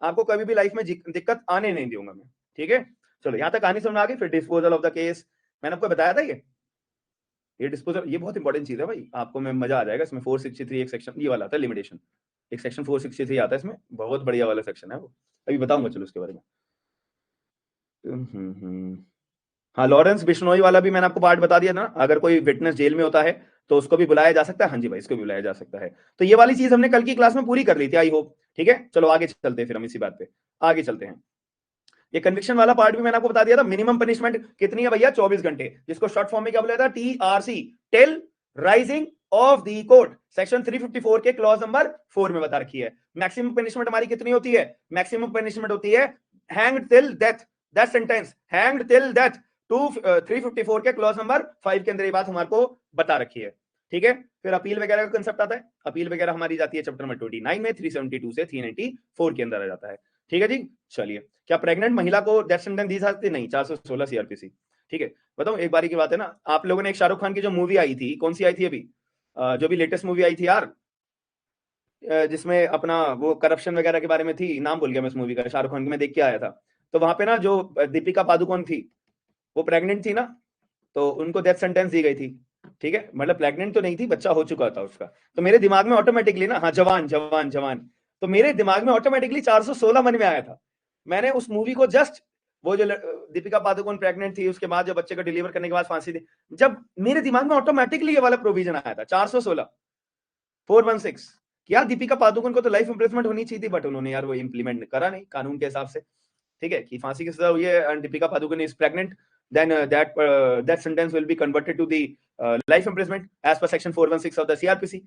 आपको कभी भी लाइफ में दिक्कत आने नहीं दूंगा मैं, ठीक है? चलो यहां तक कहानी समझ आ गई। फिर डिस्पोजल ऑफ द केस, मैंने आपको बताया था ये डिस्पोजल, ये बहुत इंपॉर्टेंट चीज है भाई, आपको में मजा आ जाएगा इसमें। 463 एक सेक्शन ये वाला आता है लिमिटेशन, एक सेक्शन 463 आता है इसमें, बहुत बढ़िया वाला सेक्शन है वो, अभी बताऊंगा चलो उसके बारे में। हाँ, लॉरेंस बिश्नोई वाला भी मैंने आपको पार्ट बता दिया ना, अगर कोई विटनेस जेल में होता है तो उसको भी बुलाया जा सकता है, हाँ जी भाई इसको भी बुलाया जा सकता है। तो ये वाली चीज हमने कल की क्लास में पूरी कर ली थी, आई होप, ठीक है? चलो आगे चलते हैं, फिर हम इसी बात पे आगे चलते हैं। ये कन्विक्शन वाला पार्ट भी मैंने आपको बता दिया था, मिनिमम पनिशमेंट कितनी है भैया, 24 घंटे, जिसको शॉर्ट फॉर्म में क्या बोला था, TRC, till rising of the court, section 354 के क्लॉज नंबर 4 में बता रखी है। मैक्सिमम पनिशमेंट हमारी कितनी होती है? मैक्सिमम पनिशमेंट होती है hanged till death, that sentence hanged till death, 354 के क्लॉज नंबर 5 के अंदर ये बात हमारे को बता रखी है, ठीक है? फिर अपील वगैरह का कंसेप्ट आता है, अपील वगैरह हमारी जाती है चैप्टर नंबर 29 में, 372 से 394 के अंदर आ जाता है, ठीक है जी? चलिए, क्या प्रेग्नेंट महिला को डेथ सेंटेंस दी सकती? नहीं, 416 CRPC, ठीक है? बताओ एक बारी की बात है ना, आप लोगों ने एक शाहरुख खान की जो मूवी आई थी, कौन सी आई थी अभी, जो भी लेटेस्ट मूवी आई थी यार, जिसमें अपना वो करप्शन वगैरह के बारे में थी, नाम भूल गया मैं उस मूवी का, शाहरुख खान की मैं देख के आया था, तो वहां पे ना जो दीपिका पादुकोण थी वो प्रेग्नेंट थी ना, तो उनको डेथ सेंटेंस दी गई थी, ठीक है? मतलब प्रेग्नेंट तो नहीं थी, बच्चा हो चुका था उसका, तो मेरे दिमाग में ऑटोमेटिकली ना, हाँ जवान जवान जवान, तो मेरे दिमाग में ऑटोमेटिकली 416 मन में आया था। मैंने उस मूवी को जस्ट, वो जो दीपिका पादुकोण प्रेग्नेंट थी, उसके बाद जो बच्चे को डिलीवर करने के बाद फांसी दी, जब मेरे दिमाग में ऑटोमेटिकली ये वाला प्रोविजन आया था 416 416, कि यार दीपिका पादुकोण को तो लाइफ इंप्रिजमेंट होनी चाहिए थी, बट उन्होंने यार वो इंप्लीमेंट करा नहीं कानून के हिसाब से, ठीक है? कि फांसी की सजा हुई है and Deepika Padukone is pregnant, then that sentence will be converted to the life imprisonment as per section 416 of the CRPC।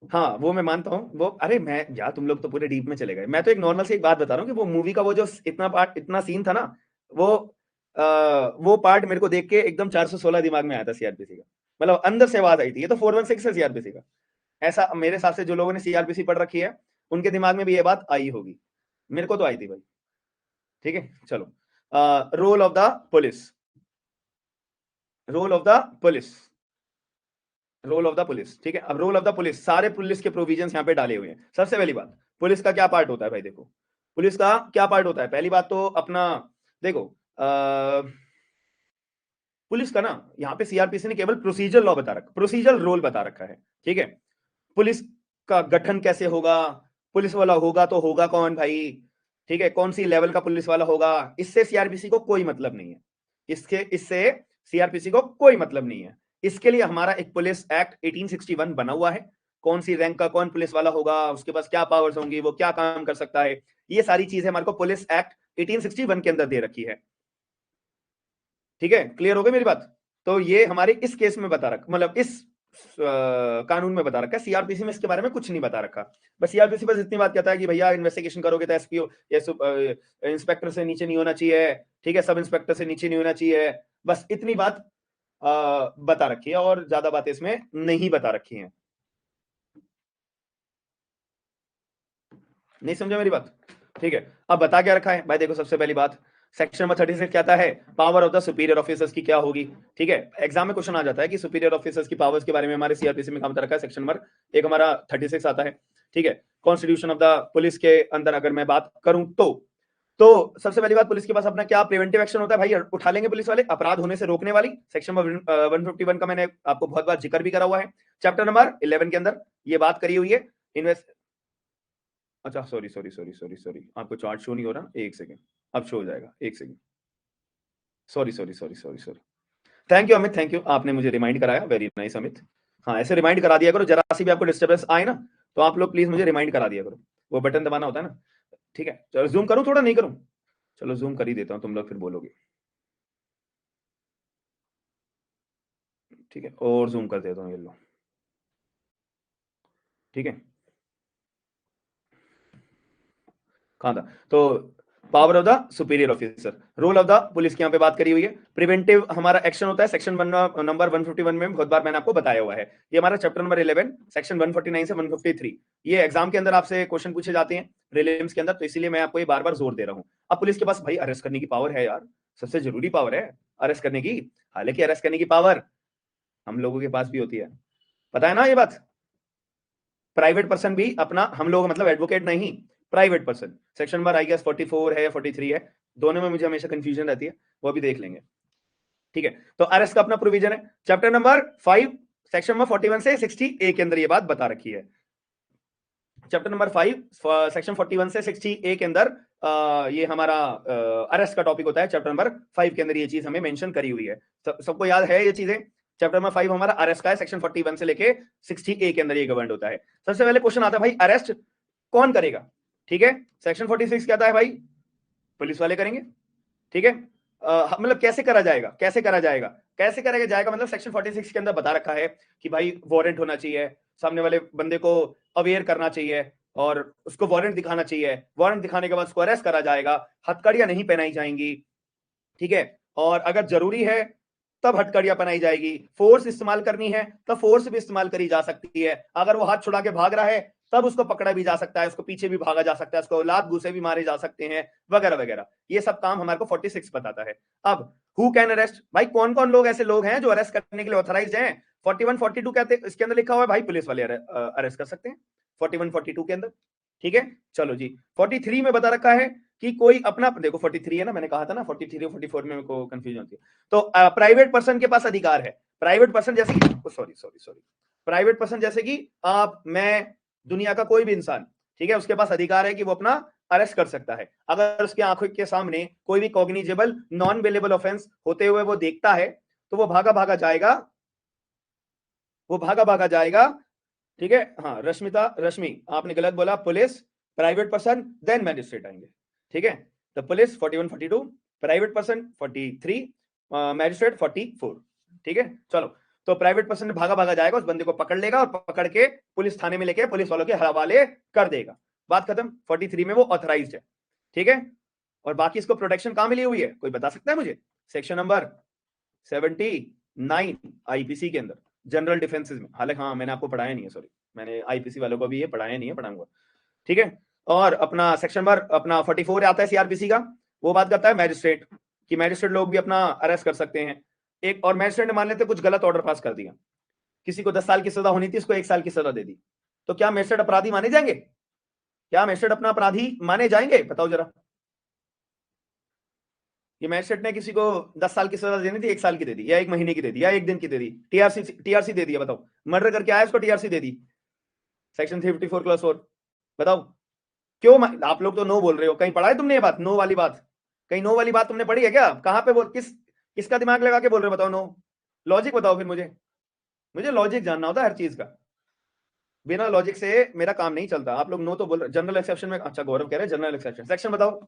हाँ वो मैं मानता हूँ, वो अरे मैं यार, तुम लोग तो पूरे डीप में चले गए, मैं तो एक नॉर्मल सी एक बात बता रहा हूँ कि वो मूवी का वो जो इतना पार्ट, इतना सीन था ना, वो वो पार्ट मेरे को देख के एकदम 416 दिमाग में आया था CRPC का, मतलब अंदर से आवाज आई थी, ये तो 416 है CRPC का, ऐसा मेरे हिसाब से जो लोगों ने CRPC पढ़ रखी है उनके दिमाग में भी ये बात आई होगी, मेरे को तो आई थी भाई, ठीक है? चलो, role of the police, role of the police, role of the police, ठीक है। अब रोल ऑफ द पुलिस, सारे पुलिस के प्रोविजंस यहाँ पे डाले हुए हैं। सबसे पहली बात, पुलिस का क्या पार्ट होता है भाई? देखो, पुलिस का क्या पार्ट होता है? पहली बात तो अपना देखो, पुलिस का ना यहाँ पे सीआरपीसी ने केवल प्रोसीजर लॉ बता रखा, प्रोसीजर रोल बता रखा है, ठीक है। पुलिस का गठन कैसे होगा, पुलिस वाला होगा तो होगा कौन भाई, ठीक है, कौन सी लेवल का पुलिस वाला होगा, इससे सीआरपीसी को कोई मतलब नहीं है। इससे सीआरपीसी को कोई मतलब नहीं है। इसके लिए हमारा एक पुलिस एक्ट 1861 बना हुआ है। कौन सी रैंक का कौन पुलिस वाला होगा, उसके पास क्या पावर्स होंगी, वो क्या काम कर सकता है, ये सारी चीजें हमारे को पुलिस एक्ट 1861 के अंदर दे रखी है, ठीक है। क्लियर हो गई मेरी बात? तो ये हमारे इस केस में बता रखा, मतलब इस कानून में बता रखा है। सीआरपीसी में इसके बारे में कुछ नहीं बता रखा। बस सीआरपीसी बस इतनी बात कहता है कि भैया इन्वेस्टिगेशन करोगे तो एसपीओ या इंस्पेक्टर से नीचे नहीं होना चाहिए, ठीक है, सब इंस्पेक्टर से नीचे नहीं होना चाहिए। बस इतनी बात बता रखी है और ज्यादा बातें इसमें नहीं बता रखी हैं। नहीं समझा मेरी बात? ठीक है। अब बता क्या रखा है भाई? देखो, सबसे पहली बात, सेक्शन नंबर 36 कहता है power of the superior officers की क्या होगी, ठीक है। एग्जाम में क्वेश्चन आ जाता है कि सुपीरियर ऑफिसर्स की पावर्स के बारे में हमारे सीआरपीसी में काम बता रखा है। सेक्शन नंबर एक हमारा 36 आता है, ठीक है। कॉन्स्टिट्यूशन ऑफ द पुलिस के अंदर अगर मैं बात करूं तो सबसे पहली बात, पुलिस के पास अपना क्या प्रिवेंटिव एक्शन होता है भाई? उठा लेंगे पुलिस वाले, अपराध होने से रोकने वाली। सेक्शन नंबर 151 का मैंने आपको बहुत बार जिक्र भी करा हुआ है। चैप्टर नंबर 11 के अंदर ये बात करी हुई है। अच्छा, सॉरी, आपको चार्ट शो नहीं हो रहा, एक सेकंड, अब शो हो जाएगा, एक second. Sorry. Thank you Amit, thank you, आपने मुझे रिमाइंड कराया, वेरी नाइस अमित। हाँ, ऐसे रिमाइंड करा दिया करो, जरा सी भी आपको डिस्टर्बेंस आए ना तो आप लोग प्लीज मुझे रिमाइंड करा दिया करो, वो बटन दबाना होता है ना, ठीक है। चलो जूम करूं थोड़ा, नहीं करूं? चलो जूम कर ही देता हूं, तुम लोग फिर बोलोगे, ठीक है, और जूम कर देता हूं, ये लो, ठीक है। कहां था? तो power of the superior officer, role of the police की यहाँ पे बात करी हुई है। प्रिवेंटिव हमारा एक्शन होता है सेक्शन नंबर 151 में, बहुत बार मैंने आपको बताया हुआ है। ये हमारा चैप्टर नंबर 11 सेक्शन 149 से 153, ये एग्जाम के अंदर आपसे क्वेश्चन पूछे जाते हैं प्रीलिम्स के अंदर, तो इसीलिए मैं आपको ये बार बार जोर दे रहा हूँ। अब पुलिस के पास भाई अरेस्ट करने की पावर है यार, सबसे जरूरी पावर है अरेस्ट करने की। हालांकि अरेस्ट करने की पावर हम लोगों के पास भी होती है, पता है ना ये बात। प्राइवेट पर्सन भी अपना, हम लोग मतलब एडवोकेट नहीं, private person. Section number I guess 44 है या 43 है, दोनों में मुझे हमेशा कंफ्यूजन रहती है, वो भी देख लेंगे, ठीक है। तो अरेस्ट का अपना प्रोविजन है। चैप्टर नंबर 5 सेक्शन नंबर 41 से 60A के अंदर ये बात बता रखी है। चैप्टर नंबर 5 सेक्शन 41 से 60A के अंदर ये हमारा अरेस्ट का टॉपिक होता है। चैप्टर नंबर 5 के अंदर ये चीज हमें मेंशन करी हुई है। सबको याद है ये चीजें? चैप्टर नंबर 5 हमारा अरेस्ट का है, सेक्शन 41 से लेके 60A के अंदर ये गवर्न होता है। सबसे पहले क्वेश्चन आता है भाई, अरेस्ट कौन करेगा? ठीक है, सेक्शन 46 कहता है भाई पुलिस वाले करेंगे, ठीक है। मतलब कैसे करा जाएगा, कैसे करा जाएगा, कैसे करेगा जाएगा, मतलब सेक्शन 46 के अंदर बता रखा है कि भाई वारंट होना चाहिए, सामने वाले बंदे को अवेयर करना चाहिए और उसको वारंट दिखाना चाहिए। वारंट दिखाने के बाद उसको अरेस्ट करा जाएगा, हथकड़ियां नहीं पहनाई जाएंगी, ठीक है। और अगर जरूरी है तब हथकड़ियां पहनाई जाएगी, फोर्स इस्तेमाल करनी है तब फोर्स भी इस्तेमाल करी जा सकती है। अगर वो हाथ छुड़ा के भाग रहा है तब उसको पकड़ा भी जा सकता है, उसको पीछे भी भागा जा सकता है, उसको लात घूसे भी मारे जा सकते हैं, वगैरह वगैरह। ये सब काम हमारे को 46 बताता है। अब हु कैन अरेस्ट, भाई कौन कौन लोग ऐसे लोग हैं जो अरेस्ट करने के लिए ऑथराइज्ड हैं? 41 42 कहते हैं, इसके अंदर लिखा हुआ है भाई पुलिस वाले अरेस्ट कर सकते हैं 41 42 के अंदर, ठीक है। चलो जी, 43 में बता रखा है कि कोई अपना, देखो 43 है ना, मैंने कहा था ना 43 और 44 में मेरे को कंफ्यूजन होती है। तो प्राइवेट पर्सन के पास अधिकार है, प्राइवेट पर्सन जैसे कि सॉरी प्राइवेट पर्सन जैसे कि आप, मैं, दुनिया का कोई भी इंसान, ठीक है, उसके पास अधिकार है कि वो अपना अरेस्ट कर सकता है। अगर उसके आंखों के सामने कोई भी कॉग्निजेबल नॉन बेलेबल ऑफेंस होते हुए वो देखता है तो वो भागा भागा जाएगा, वो भागा भागा जाएगा, ठीक है। हाँ रश्मि आपने गलत बोला, police, private person, then magistrate आएंगे, ठीक है। तो पुलिस 41 42, प्राइवेट पर्सन 43, मैजिस्ट्रेट 44, ठीक है। चलो, तो प्राइवेट पर्सन भागा भागा जाएगा, उस बंदे को पकड़ लेगा और पकड़ के पुलिस थाने में लेके पुलिस वालों के हवाले कर देगा, बात खत्म। 43 में वो ऑथराइज्ड है, ठीक है। और बाकी इसको प्रोटेक्शन कहां मिली हुई है, कोई बता सकता है मुझे? सेक्शन नंबर 79 आईपीसी के अंदर, जनरल डिफेंसेस में। हालांकि हाँ, मैंने आपको पढ़ाया नहीं है, सॉरी, मैंने आईपीसी वालों को भी ये पढ़ाया नहीं है, पढ़ाऊंगा, ठीक है। और अपना सेक्शन नंबर अपना 44 आता है सीआरपीसी का, वो बात करता है मैजिस्ट्रेट कि मैजिस्ट्रेट लोग भी अपना अरेस्ट कर सकते हैं। एक और मैजिस्ट्रेट ने मान लेते कुछ गलत ऑर्डर पास कर दिया किसी को 10 साल की सजा होनी थी, उसको 1 साल की सजा दे दी, तो क्या मैजिस्ट्रेट अपराधी माने जाएंगे? क्या मैजिस्ट्रेट अपना अपराधी माने जाएंगे? बताओ जरा। ये मैजिस्ट्रेट ने किसी को 10 साल की सजा देनी थी, 1 साल की दे दी, या 1 महीने की दे दी, या 1 दिन की दे दी, टीआरसी दे दिया। बताओ, मर्डर करके आया, उसको टीआरसी दे दी, सेक्शन 354 क्लास 4। बताओ क्यों? आप लोग तो नो बोल रहे हो, कहीं पढ़ा है तुमने ये बात, नो वाली बात? कहीं नो वाली बात तुमने पढ़ी है क्या? कहां पे बोल, किसका दिमाग लगा के बोल रहे हो? बताओ नो। लॉजिक बताओ फिर मुझे लॉजिक जानना होता है हर चीज का। बिना लॉजिक से मेरा काम नहीं चलता। आप लोग नो तो बोल रहे, जनरल एक्सेप्शन में, अच्छा गौरव कह रहे हैं जनरल एक्सेप्शन, सेक्शन बताओ।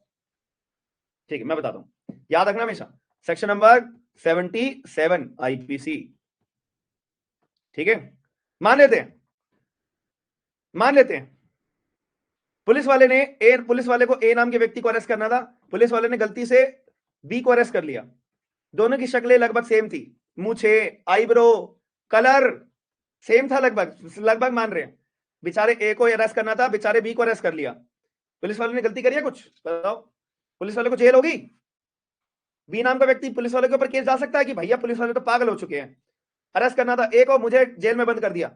ठीक है, मैं बताता हूं, याद रखना हमेशा। Section number 77 IPC. ठीक है, मान लेते हैं पुलिस वाले को ए नाम के व्यक्ति को अरेस्ट करना था, पुलिस वाले ने गलती से बी को अरेस्ट कर लिया। दोनों की शक्लें लगभग सेम थी, मूछे, आईब्रो, कलर सेम था, लगभग मान रहे हैं। बेचारे ए को अरेस्ट करना था, बेचारे बी को अरेस्ट कर लिया। पुलिस वाले ने गलती करी है कुछ? बताओ, पुलिस वाले को जेल होगी? बी नाम का व्यक्ति पुलिस वाले के ऊपर केस जा सकता है कि भैया पुलिस वाले तो पागल हो चुके हैं, अरेस्ट करना था ए को, मुझे जेल में बंद कर दिया?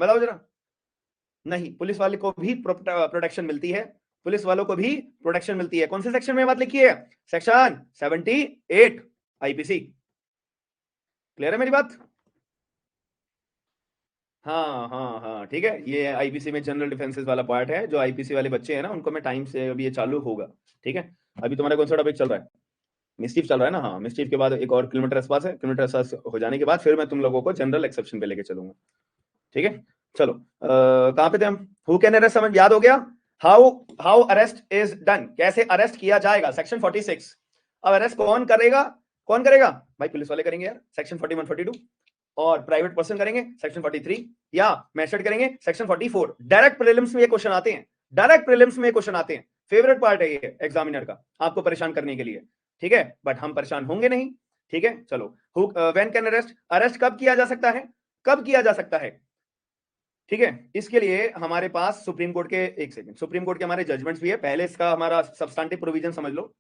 बताओ जरा। नहीं, पुलिस वाले को भी प्रोटेक्शन मिलती है, पुलिस वालों को भी प्रोटेक्शन मिलती है। कौन से सेक्शन में बात लिखी है? Section 78 IPC. क्लियर है मेरी बात? हाँ, ठीक है। ये आईपीसी में जनरल डिफेंसेस वाला पार्ट है, जो आईपीसी वाले बच्चे हैं ना, उनको मैं टाइम से, अभी ये चालू होगा। ठीक है, अभी तुम्हारा कौन सा टॉपिक चल रहा है? मिस्टीफ चल रहा है ना? हाँ, मिस्टीफ के बाद एक और किलोमीटर आसपास है, किलोमीटर आसपास हो जाने के बाद फिर मैं तुम लोगों को जनरल एक्सेप्शन पे लेके चलूंगा। ठीक है, चलो कहां पे थे हम? हु कैन अरेस्ट, समझ याद हो गया? हाउ अरेस्ट इज डन, कैसे अरेस्ट किया जाएगा? सेक्शन 46। अब अरेस्ट कौन करेगा? भाई पुलिस वाले करेंगे यार, सेक्शन 41 42, और प्राइवेट पर्सन करेंगे सेक्शन 43, या मैजिस्ट्रेट करेंगे सेक्शन 44। डायरेक्ट प्रीलिम्स में ये क्वेश्चन आते हैं, फेवरेट पार्ट है ये एग्जामिनर का, आपको परेशान करने के लिए। ठीक है, बट हम परेशान होंगे नहीं। ठीक है, चलो, व्हेन कैन अरेस्ट कब किया जा सकता है? ठीक है, इसके लिए हमारे पास सुप्रीम कोर्ट के, एक सेकंड, सुप्रीम कोर्ट के हमारे जजमेंट्स भी है। पहले इसका हमारा सब्सटेंटिव प्रोविजन समझ लो।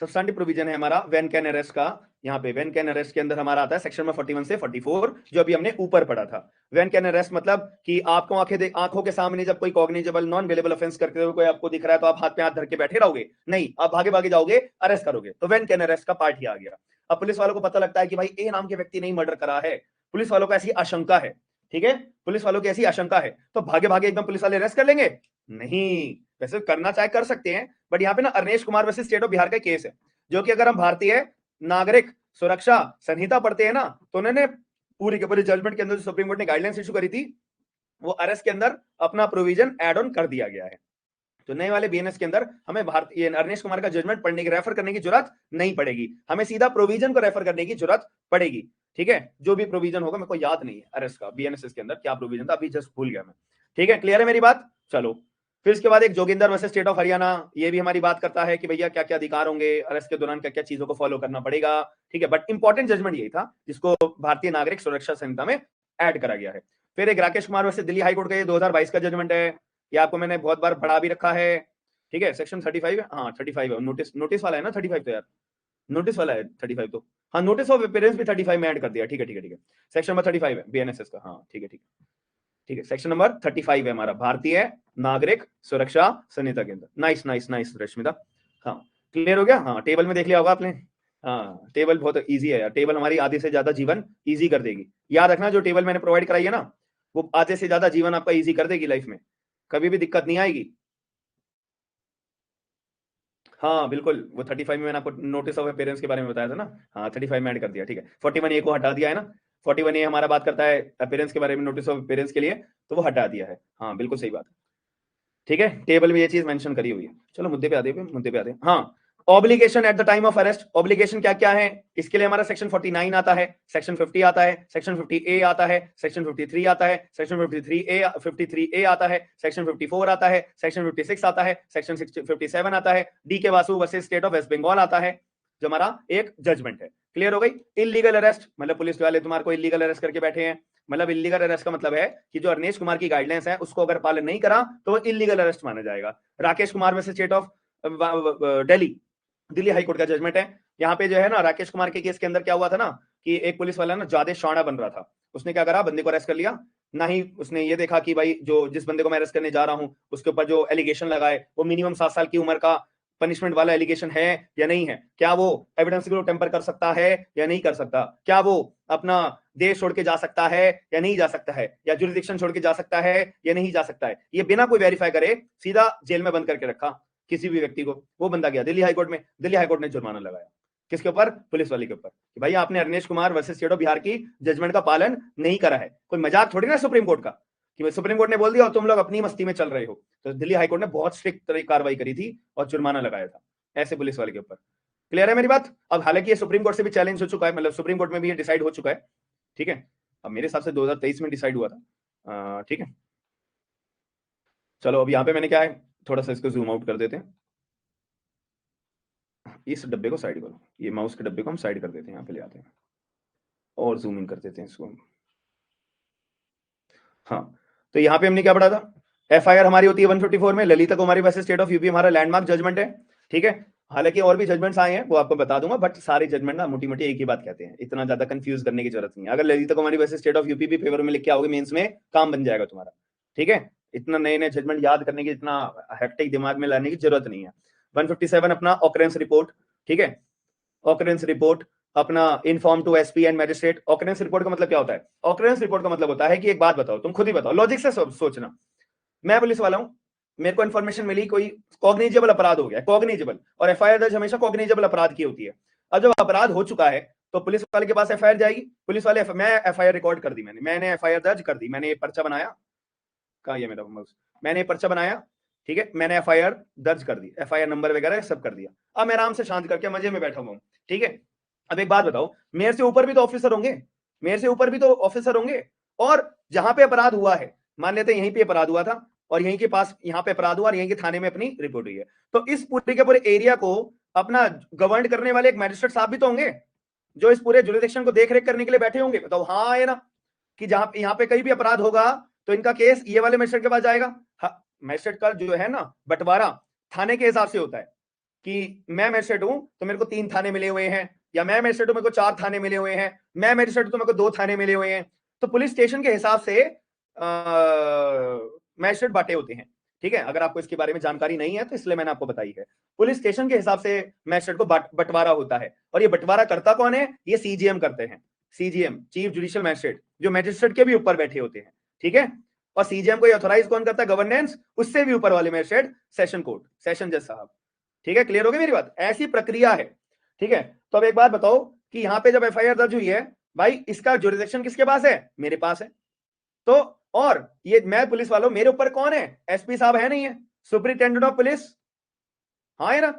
सब्सटेंटिव प्रोविजन है हमारा व्हेन कैन अरेस्ट का। यहाँ पे व्हेन कैन अरेस्ट के अंदर हमारा आता है सेक्शन में 41 से 44, जो अभी हमने ऊपर पढ़ा था। व्हेन कैन अरेस्ट मतलब कि आपको आंखों के सामने जब कोई कॉग्निजेबल नॉन वेलेबल ऑफेंस करते हुए कोई आपको दिख रहा है, तो आप हाथ पे हाथ धर के बैठे रहोगे? नहीं, आप भागे भागे जाओगे, अरेस्ट करोगे। तो व्हेन कैन अरेस्ट का पार्ट ही आ गया। अब पुलिस वालों को पता लगता है कि भाई ए नाम के व्यक्ति ने मर्डर करा है, पुलिस वालों को ऐसी आशंका है। ठीक है, पुलिस वालों की ऐसी आशंका है, तो भागे भागे एकदम पुलिस वाले अरेस्ट कर लेंगे? नहीं, वैसे करना चाहे कर सकते हैं, बट यहाँ पे ना Arnesh Kumar versus state of Bihar का केस है, जो कि अगर हम भारतीय नागरिक सुरक्षा संहिता पढ़ते हैं ना, तो उन्होंने पूरी के पूरी जजमेंट के अंदर जो सुप्रीम कोर्ट ने गाइडलाइंस इशू करी थी, वो अरेस्ट के अंदर अपना प्रोविजन एड ऑन कर दिया गया है। तो नए वाले बीएनएस के अंदर हमें भारतीय अरनेश कुमार का जजमेंट पढ़ने की, रेफर करने की जरूरत नहीं पड़ेगी, हमें सीधा प्रोविजन को रेफर करने की जरूरत पड़ेगी। ठीक है, जो भी प्रोविजन होगा, मेरे को याद नहीं है अरेस्ट का बीएनएस के अंदर क्या प्रोविजन था, अभी जस्ट भूल गया मैं। ठीक है, क्लियर है मेरी बात? चलो, फिर इसके बाद एक Joginder versus state of Haryana, ये भी हमारी बात करता है कि भैया क्या क्या अधिकार होंगे, अरेस्ट के दौरान क्या क्या चीजों को फॉलो करना पड़ेगा। ठीक है, बट इंपॉर्टेंट जजमेंट यही था जिसको भारतीय नागरिक सुरक्षा संहिता में ऐड करा गया है। फिर एक राकेश कुमार वर्सेस दिल्ली हाईकोर्ट का, ये 2022 का जजमेंट है, ये आपको मैंने बहुत बार पढ़ा भी रखा है। ठीक है, सेक्शन 35 है, हाँ 35 है, नोटिस वाला है ना 35, तो यार नोटिस वाला है 35, तो हाँ नोटिस ऑफ अपीयरेंस भी 35 में ऐड कर दिया। ठीक है, सेक्शन नंबर 35 है बीएनएसएस का, हाँ ठीक है, सेक्शन नंबर 35 है हमारा भारतीय नागरिक सुरक्षा संहिता के अंदर। नाइस रश्मिता, हाँ क्लियर हो गया? हाँ, टेबल में देख लिया होगा आपने। हाँ, टेबल बहुत इजी है यार, टेबल हमारी आधे से ज्यादा जीवन इजी कर देगी। याद रखना, जो टेबल मैंने प्रोवाइड कराई है ना, वो आधे से ज्यादा जीवन आपका इजी कर देगी, लाइफ में कभी भी दिक्कत नहीं आएगी। हाँ बिल्कुल, वो 35 में मैंने आपको नोटिस ऑफ अपीयरेंस के बारे में बताया था ना, हाँ 35 में ऐड कर दिया। ठीक है, 41A को हटा दिया है ना, 41A हमारा बात करता है अपीयरेंस के बारे में, नोटिस ऑफ अपीयरेंस के लिए, तो वो हटा दिया है। हाँ बिल्कुल सही बात है। ठीक है, टेबल में ये चीज मेंशन करी हुई है। चलो मुद्दे पे आते हैं। हाँ, obligation at the time of arrest, obligation क्या क्या है? इसके लिए हमारा सेक्शन 49 आता है, सेक्शन 50 आता है, सेक्शन 50A आता है, सेक्शन 53 आता है, सेक्शन 53A आता है, सेक्शन 54 आता है, सेक्शन 56 आता है, सेक्शन 57 आता है, D K Vasu versus state of West Bengal आता है, जो हमारा एक जजमेंट है। क्लियर हो गई? इलीगल अरेस्ट मतलब पुलिस वाले तुम्हारे को इलीगल अरेस्ट करके बैठे हैं, मतलब इलीगल अरेस्ट का मतलब है कि जो अरनेश कुमार की गाइडलाइंस है उसको अगर पालन नहीं करा तो वो इलीगल अरेस्ट माना जाएगा। Rakesh Kumar versus state of Delhi high court का जजमेंट है। यहाँ पे जो है ना, राकेश कुमार के केस के अंदर क्या हुआ था ना, कि एक पुलिस वाला ना ज्यादा शाना बन रहा था, उसने क्या करा, बंदे को अरेस्ट कर लिया, ना ही उसने ये देखा कि भाई जो जिस बंदे को मैं अरेस्ट करने जा रहा हूं उसके ऊपर जो एलिगेशन लगाए वो मिनिमम 7 साल की उम्र का पनिशमेंट वाला एलिगेशन है या नहीं है, क्या वो एविडेंस को टेम्पर कर सकता है या नहीं कर सकता, क्या वो अपना देश छोड़ के जा सकता है या नहीं जा सकता है, या जुरिडिक्शन छोड़ के जा सकता है या नहीं जा सकता है, ये बिना कोई वेरीफाई करे सीधा जेल में बंद करके रखा किसी भी व्यक्ति को। वो बंदा गया दिल्ली हाईकोर्ट में, दिल्ली हाईकोर्ट ने जुर्माना लगाया किसके ऊपर, पुलिस वाले के ऊपर, कि भाई आपने Arnesh Kumar versus state of Bihar की जजमेंट का पालन नहीं करा है। कोई मजाक थोड़ी ना सुप्रीम कोर्ट का कि सुप्रीम कोर्ट ने बोल दिया और तुम लोग अपनी मस्ती में चल रहे हो। तो दिल्ली हाईकोर्ट ने बहुत स्ट्रिक्ट कार्रवाई करी थी और जुर्माना लगाया था ऐसे पुलिस वाले के ऊपर। क्लियर है मेरी बात? अब हालांकि ये सुप्रीम कोर्ट से भी चैलेंज हो चुका है, मतलब सुप्रीम कोर्ट में भी ये डिसाइड हो चुका है, ठीक है। अब मेरे हिसाब से 2023 में डिसाइड हुआ था, ठीक है। चलो अब यहाँ पे मैंने क्या है, थोड़ा सा इसको जूम आउट कर देते हैं, इस डब्बे को साइड करो, ये माउस के डब्बे को हम साइड कर देते हैं, यहाँ पे ले आते हैं और जूम इन कर देते हैं इसको। हाँ, तो यहाँ पे हमने क्या पढ़ा था, एफआईआर हमारी होती है 154 में, ललिता कुमारी वर्सेस स्टेट ऑफ यूपी हमारा लैंडमार्क जजमेंट है, ठीक है। हालांकि और भी जजमेंट्स आए हैं वो आपको बता दूंगा, बट सारे जजमेंट ना मोटी मोटी एक ही बात कहते हैं, इतना ज्यादा कंफ्यूज करने की जरूरत नहीं है। अगर ललिता कुमारी वर्सेस स्टेट ऑफ यूपी भी फेवर में लिख के आओगे मेंस में, काम बन जाएगा तुम्हारा, ठीक है। इतना नए नए जजमेंट याद करने की, इतना हेक्टिक दिमाग में लाने की जरूरत नहीं है। 157 अपना ऑकरेंस रिपोर्ट, ठीक है। ऑकरेंस रिपोर्ट अपना inform to SP and magistrate. Occurrence report का मतलब क्या होता है? ऑकरेंस रिपोर्ट का मतलब होता है कि एक बात बताओ, तुम खुद ही बताओ, लॉजिक से सोचना। मैं पुलिस वाला हूं, मेरे को इन्फॉर्मेशन मिली कोई कॉग्निजेबल अपराध हो गया, कॉग्निजेबल, और एफआईआर दर्ज हमेशा कॉग्निजेबल अपराध की होती है। अब जब अपराध हो चुका है तो पुलिस वाले के पास एफआईआर जाएगी, पुलिस वाले मैं एफआईआर रिकॉर्ड कर दी, मैंने एफआईआर दर्ज कर दी, मैंने पर्चा बनाया, कहा ये मेरा मैंने पर्चा बनाया, ठीक है, मैंने एफआईआर दर्ज कर दी, एफआईआर नंबर वगैरह सब कर दिया। अब मैं आराम से शांत करके मजे में बैठा हुआ हूं, ठीक है। अब एक बात बताओ, मेरे से ऊपर भी तो ऑफिसर होंगे, मेरे से ऊपर भी तो ऑफिसर होंगे, और जहां पे अपराध हुआ है, मान लेते हैं यहीं पे अपराध हुआ था और यहीं के पास यहाँ पे अपराध हुआ और यहीं के थाने में अपनी रिपोर्ट हुई है, तो इस पूरे के पूरे एरिया को अपना गवर्न करने वाले एक मैजिस्ट्रेट साहब भी तो होंगे जो इस पूरे जुरिडिक्शन को देख रेख करने के लिए बैठे होंगे। बताओ हाँ है ना, कि जहां यहाँ पे कहीं भी अपराध होगा तो इनका केस ये वाले मैजिस्ट्रेट के पास जाएगा। मैजिस्ट्रेट का जो है ना बंटवारा थाने के हिसाब से होता है, कि मैं मैजिस्ट्रेट हूं तो मेरे को 3 थाने मिले हुए हैं, या मैं मैजिस्ट्रेट हूं मेरे को 4 थाने मिले हुए हैं, मैं मैजिस्ट्रेट हूं तो मेरे को 2 थाने मिले हुए हैं। तो पुलिस स्टेशन के हिसाब से मैजिस्ट्रेट बांटे होते हैं, ठीक है। अगर आपको इसके बारे में जानकारी नहीं है तो इसलिए मैंने आपको बताई है, पुलिस स्टेशन के हिसाब से मैजिस्ट्रेट को बंटवारा होता है। और ये बंटवारा करता कौन है? ये सीजीएम करते हैं, सीजीएम चीफ जुडिशियल मैजिस्ट्रेट, जो मैजिस्ट्रेट के भी ऊपर बैठे होते हैं, ठीक है। और सीजीएम को ऑथोराइज कौन करता है? गवर्नेंस, उससे भी ऊपर वाले मैजिस्ट्रेट सेशन कोर्ट, सेशन जज साहब, ठीक है। क्लियर हो गई मेरी बात? ऐसी प्रक्रिया है, ठीक है। तो अब एक बात बताओ कि यहाँ पे जब एफआईआर दर्ज हुई है, भाई इसका जुरिडिक्शन किसके पास है? मेरे पास है। तो और ये मैं पुलिस वालों, मेरे ऊपर कौन है? एसपी साहब है नहीं है? सुपरिटेंडेंट ऑफ पुलिस, हाँ है ना।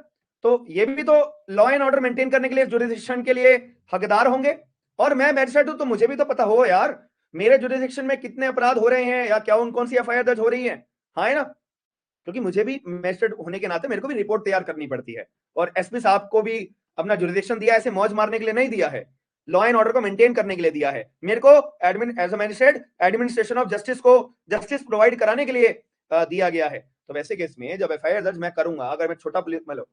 तो ये भी तो लॉ एंड ऑर्डर मेंटेन करने के लिए, जुरिडिक्शन के लिए हकदार होंगे। और मैं मैजिस्ट्रेट हूं तो मुझे भी तो पता हो यार मेरे जुरिडिक्शन में कितने अपराध हो रहे हैं, या क्या कौन सी एफआईआर दर्ज हो रही है, हाँ है ना। क्योंकि मुझे भी मैजिस्ट्रेट होने के नाते मेरे को भी रिपोर्ट तैयार करनी पड़ती है, और एसपी साहब को भी अपना जुरिडिक्शन दिया, ऐसे मौज मारने के लिए नहीं दिया है, लॉ एंड ऑर्डर को मेंटेन करने के लिए दिया है। मेरे को as a magistrate administration of justice को जस्टिस प्रोवाइड कराने के लिए दिया गया है। तो वैसे केस में जब एफआईआर दर्ज मैं करूंगा, अगर मैं छोटा पुलिस मतलब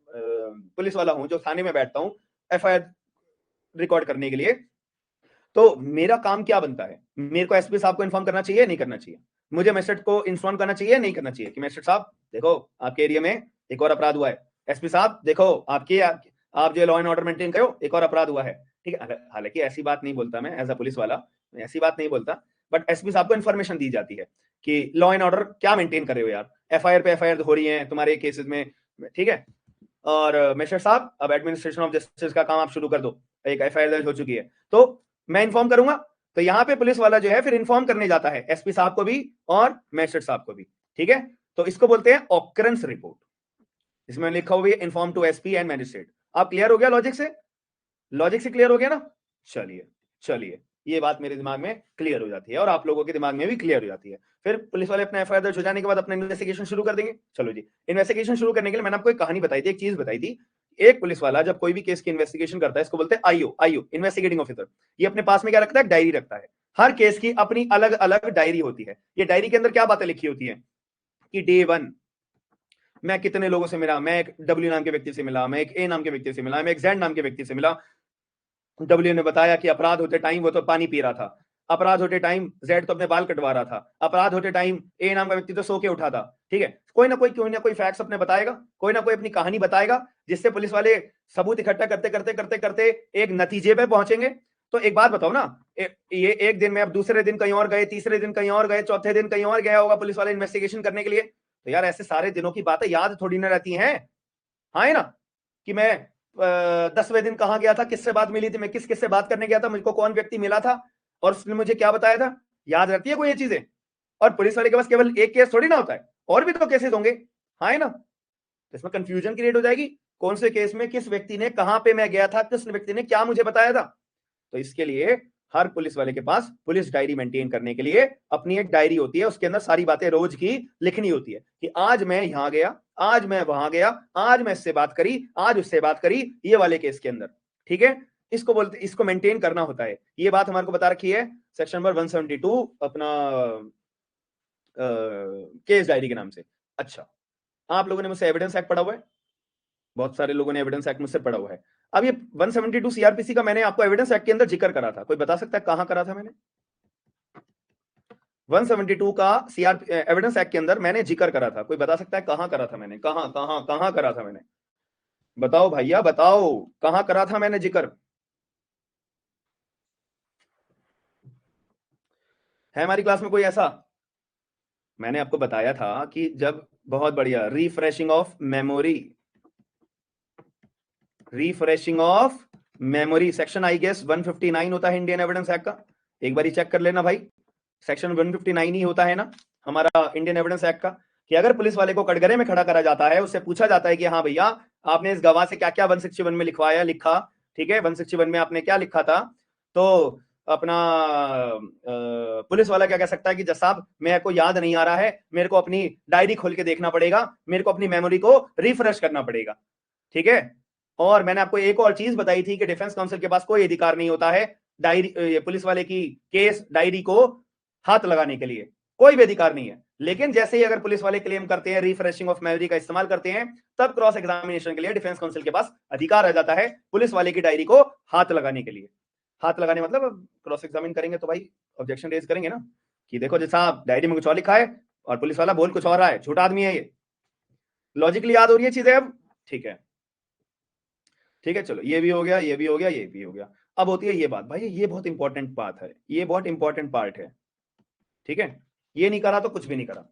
पुलिस वाला हूं जो थाने में बैठता हूं एफआईआर रिकॉर्ड करने के लिए, तो मेरा काम क्या बनता है? मेरे को एसपी साहब को इन्फॉर्म करना चाहिए, नहीं करना चाहिए? मुझे मैजिस्ट्रेट को इन्फॉर्म करना चाहिए, नहीं करना चाहिए, कि मैजिस्ट्रेट साहब देखो आपके एरिया में एक और अपराध हुआ है, एसपी साहब देखो आपकी आप जो लॉ एंड ऑर्डर मेंटेन करो, एक और अपराध हुआ है, ठीक है। हालांकि ऐसी बात नहीं बोलता मैं एज अ पुलिस वाला, ऐसी बात नहीं बोलता, बट एसपी साहब को इन्फॉर्मेशन दी जाती है कि लॉ एंड ऑर्डर क्या मेंटेन कर रहे हो यार, एफआईआर पे एफआईआर हो रही है तुम्हारे केसेस में, ठीक है। और मैजिस्ट्रेट साहब अब एडमिनिस्ट्रेशन ऑफ जस्टिस का काम आप शुरू कर दो, एक एफआईआर दर्ज हो चुकी है, तो मैं इन्फॉर्म करूंगा। तो यहाँ पे पुलिस वाला जो है फिर इन्फॉर्म करने जाता है एसपी साहब को भी और मैजिस्ट्रेट साहब को भी, ठीक है। तो इसको बोलते हैं ऑकरेंस रिपोर्ट, इसमें लिखा हुआ है inform to SP and magistrate. आप क्लियर हो गया? लॉजिक से, लॉजिक से क्लियर हो गया ना? चलिए चलिए, ये बात मेरे दिमाग में क्लियर हो जाती है और आप लोगों के दिमाग में भी क्लियर हो जाती है। फिर पुलिस वाले अपना एफआईआर दर्ज हो जाने के बाद अपना इन्वेस्टिगेशन शुरू कर देंगे। चलो जी, इन्वेस्टिगेशन शुरू करने के लिए मैंने आपको एक कहानी बताई थी, एक चीज बताई थी। एक पुलिस वाला जब कोई भी केस की इन्वेस्टिगेशन करता है, इसको बोलते हैं आईओ, आईओ इन्वेस्टिगेटिंग ऑफिसर। ये अपने पास में क्या रखता है? डायरी रखता है। हर केस की अपनी अलग अलग डायरी होती है। ये डायरी के अंदर क्या बातें लिखी होती है कि डे 1 मैं कितने लोगों से मिला, मैं एक डब्ल्यू नाम के व्यक्ति से मिला, मैं एक ए नाम के व्यक्ति से मिला, मैं एक जेड नाम के व्यक्ति से मिला, डब्ल्यू ने बताया कि अपराध होते टाइम वो तो पानी पी रहा था, अपराध होते टाइम जेड तो अपने बाल कटवा रहा था, अपराध होते टाइम ए नाम का व्यक्ति तो सो के उठा था। ठीक है, कोई ना कोई फैक्ट्स अपने बताएगा, कोई ना कोई अपनी कहानी बताएगा, जिससे पुलिस वाले सबूत इकट्ठा करते करते करते करते एक नतीजे पे पहुंचेंगे। तो एक बात बताओ ना, ये एक दिन में, अब दूसरे दिन कहीं और गए, तीसरे दिन कहीं और गए, चौथे दिन कहीं और गया होगा पुलिस वाले इन्वेस्टिगेशन करने के लिए। तो यार ऐसे सारे दिनों की बातें याद थोड़ी ना रहती हैं। हाँ है ना, कि मैं 10वें दिन कहाँ गया था, किससे बात मिली थी, मैं किस किससे बात करने गया था, मुझको कौन व्यक्ति मिला था और उसने मुझे क्या बताया था, याद रहती है कोई ये चीजें? और पुलिस वाले के पास केवल एक केस थोड़ी ना होता है, और भी तो केसेस होंगे। हाँ है ना, तो इसमें कंफ्यूजन क्रिएट हो जाएगी, कौन से केस में किस व्यक्ति ने, कहां पे मैं गया था, किस व्यक्ति ने क्या मुझे बताया था। तो इसके लिए हर पुलिस वाले के पास पुलिस डायरी मेंटेन करने के लिए अपनी एक डायरी होती है, उसके अंदर सारी बातें रोज की लिखनी होती है कि आज मैं यहां गया, आज मैं वहां गया, आज मैं इससे बात करी, आज उससे बात करी, ये वाले केस के अंदर। ठीक है, इसको बोलते, इसको मेंटेन करना होता है। ये बात हमारे को बता रखी है सेक्शन नंबर 172 अपना केस डायरी के नाम से। अच्छा, आप लोगों ने मुझसे एविडेंस एक्ट पढ़ा हुआ है, बहुत सारे लोगों ने एविडेंस एक्ट मुझसे पढ़ा हुआ है। अब ये 172 सीआरपीसी का मैंने आपको एविडेंस एक्ट के अंदर जिक्र करा था, कोई बता सकता है कहां करा था मैंने? 172 का सीआर एविडेंस एक्ट के अंदर मैंने जिक्र करा था, कोई बता सकता है कहां करा था मैंने? कहां कहां कहां करा था मैंने? बताओ भैया बताओ, कहां करा था मैंने जिक्र? है हमारी क्लास में कोई ऐसा? मैंने आपको बताया था कि जब, बहुत बढ़िया, refreshing of memory, refreshing of memory section I guess 159 होता है इंडियन एविडेंस एक्ट का। एक बार चेक कर लेना भाई, सेक्शन 159 ही होता है ना हमारा इंडियन एविडेंस एक्ट का, कि अगर पुलिस वाले को कटघरे में खड़ा करा जाता है, उससे पूछा जाता है कि हाँ भैया आपने इस गवाह से क्या क्या 161 में लिखवाया, लिखा, ठीक है, 161 में आपने क्या लिखा था, तो अपना पुलिस वाला क्या कह सकता है कि जज साहब मेरे को याद नहीं आ रहा है, मेरे को अपनी डायरी खोल के देखना पड़ेगा, मेरे को अपनी मेमोरी को रिफ्रेश करना पड़ेगा। ठीक है, और मैंने आपको एक और चीज बताई थी कि डिफेंस काउंसिल के पास कोई अधिकार नहीं होता है डायरी, पुलिस वाले की केस डायरी को हाथ लगाने के लिए, कोई भी अधिकार नहीं है। लेकिन जैसे ही अगर पुलिस वाले क्लेम करते हैं, रिफ्रेशिंग ऑफ मेमोरी का इस्तेमाल करते हैं, तब क्रॉस एग्जामिनेशन के लिए डिफेंस काउंसिल के पास अधिकार आ जाता है पुलिस वाले की डायरी को हाथ लगाने के लिए। हाथ लगाने मतलब क्रॉस एग्जामिन करेंगे तो भाई ऑब्जेक्शन रेज करेंगे ना, कि देखो जी साहब डायरी में कुछ और लिखा है और पुलिस वाला बोल कुछ और रहा है, झूठा आदमी है ये। लॉजिकली याद हो रही है चीजें अब? ठीक है, ठीक है, चलो ये भी हो गया, ये भी हो गया, ये भी हो गया। अब होती है ये बात, भाई ये बहुत इंपॉर्टेंट बात है, ये बहुत इंपॉर्टेंट पार्ट है। ठीक है, ये नहीं करा तो कुछ भी नहीं करा।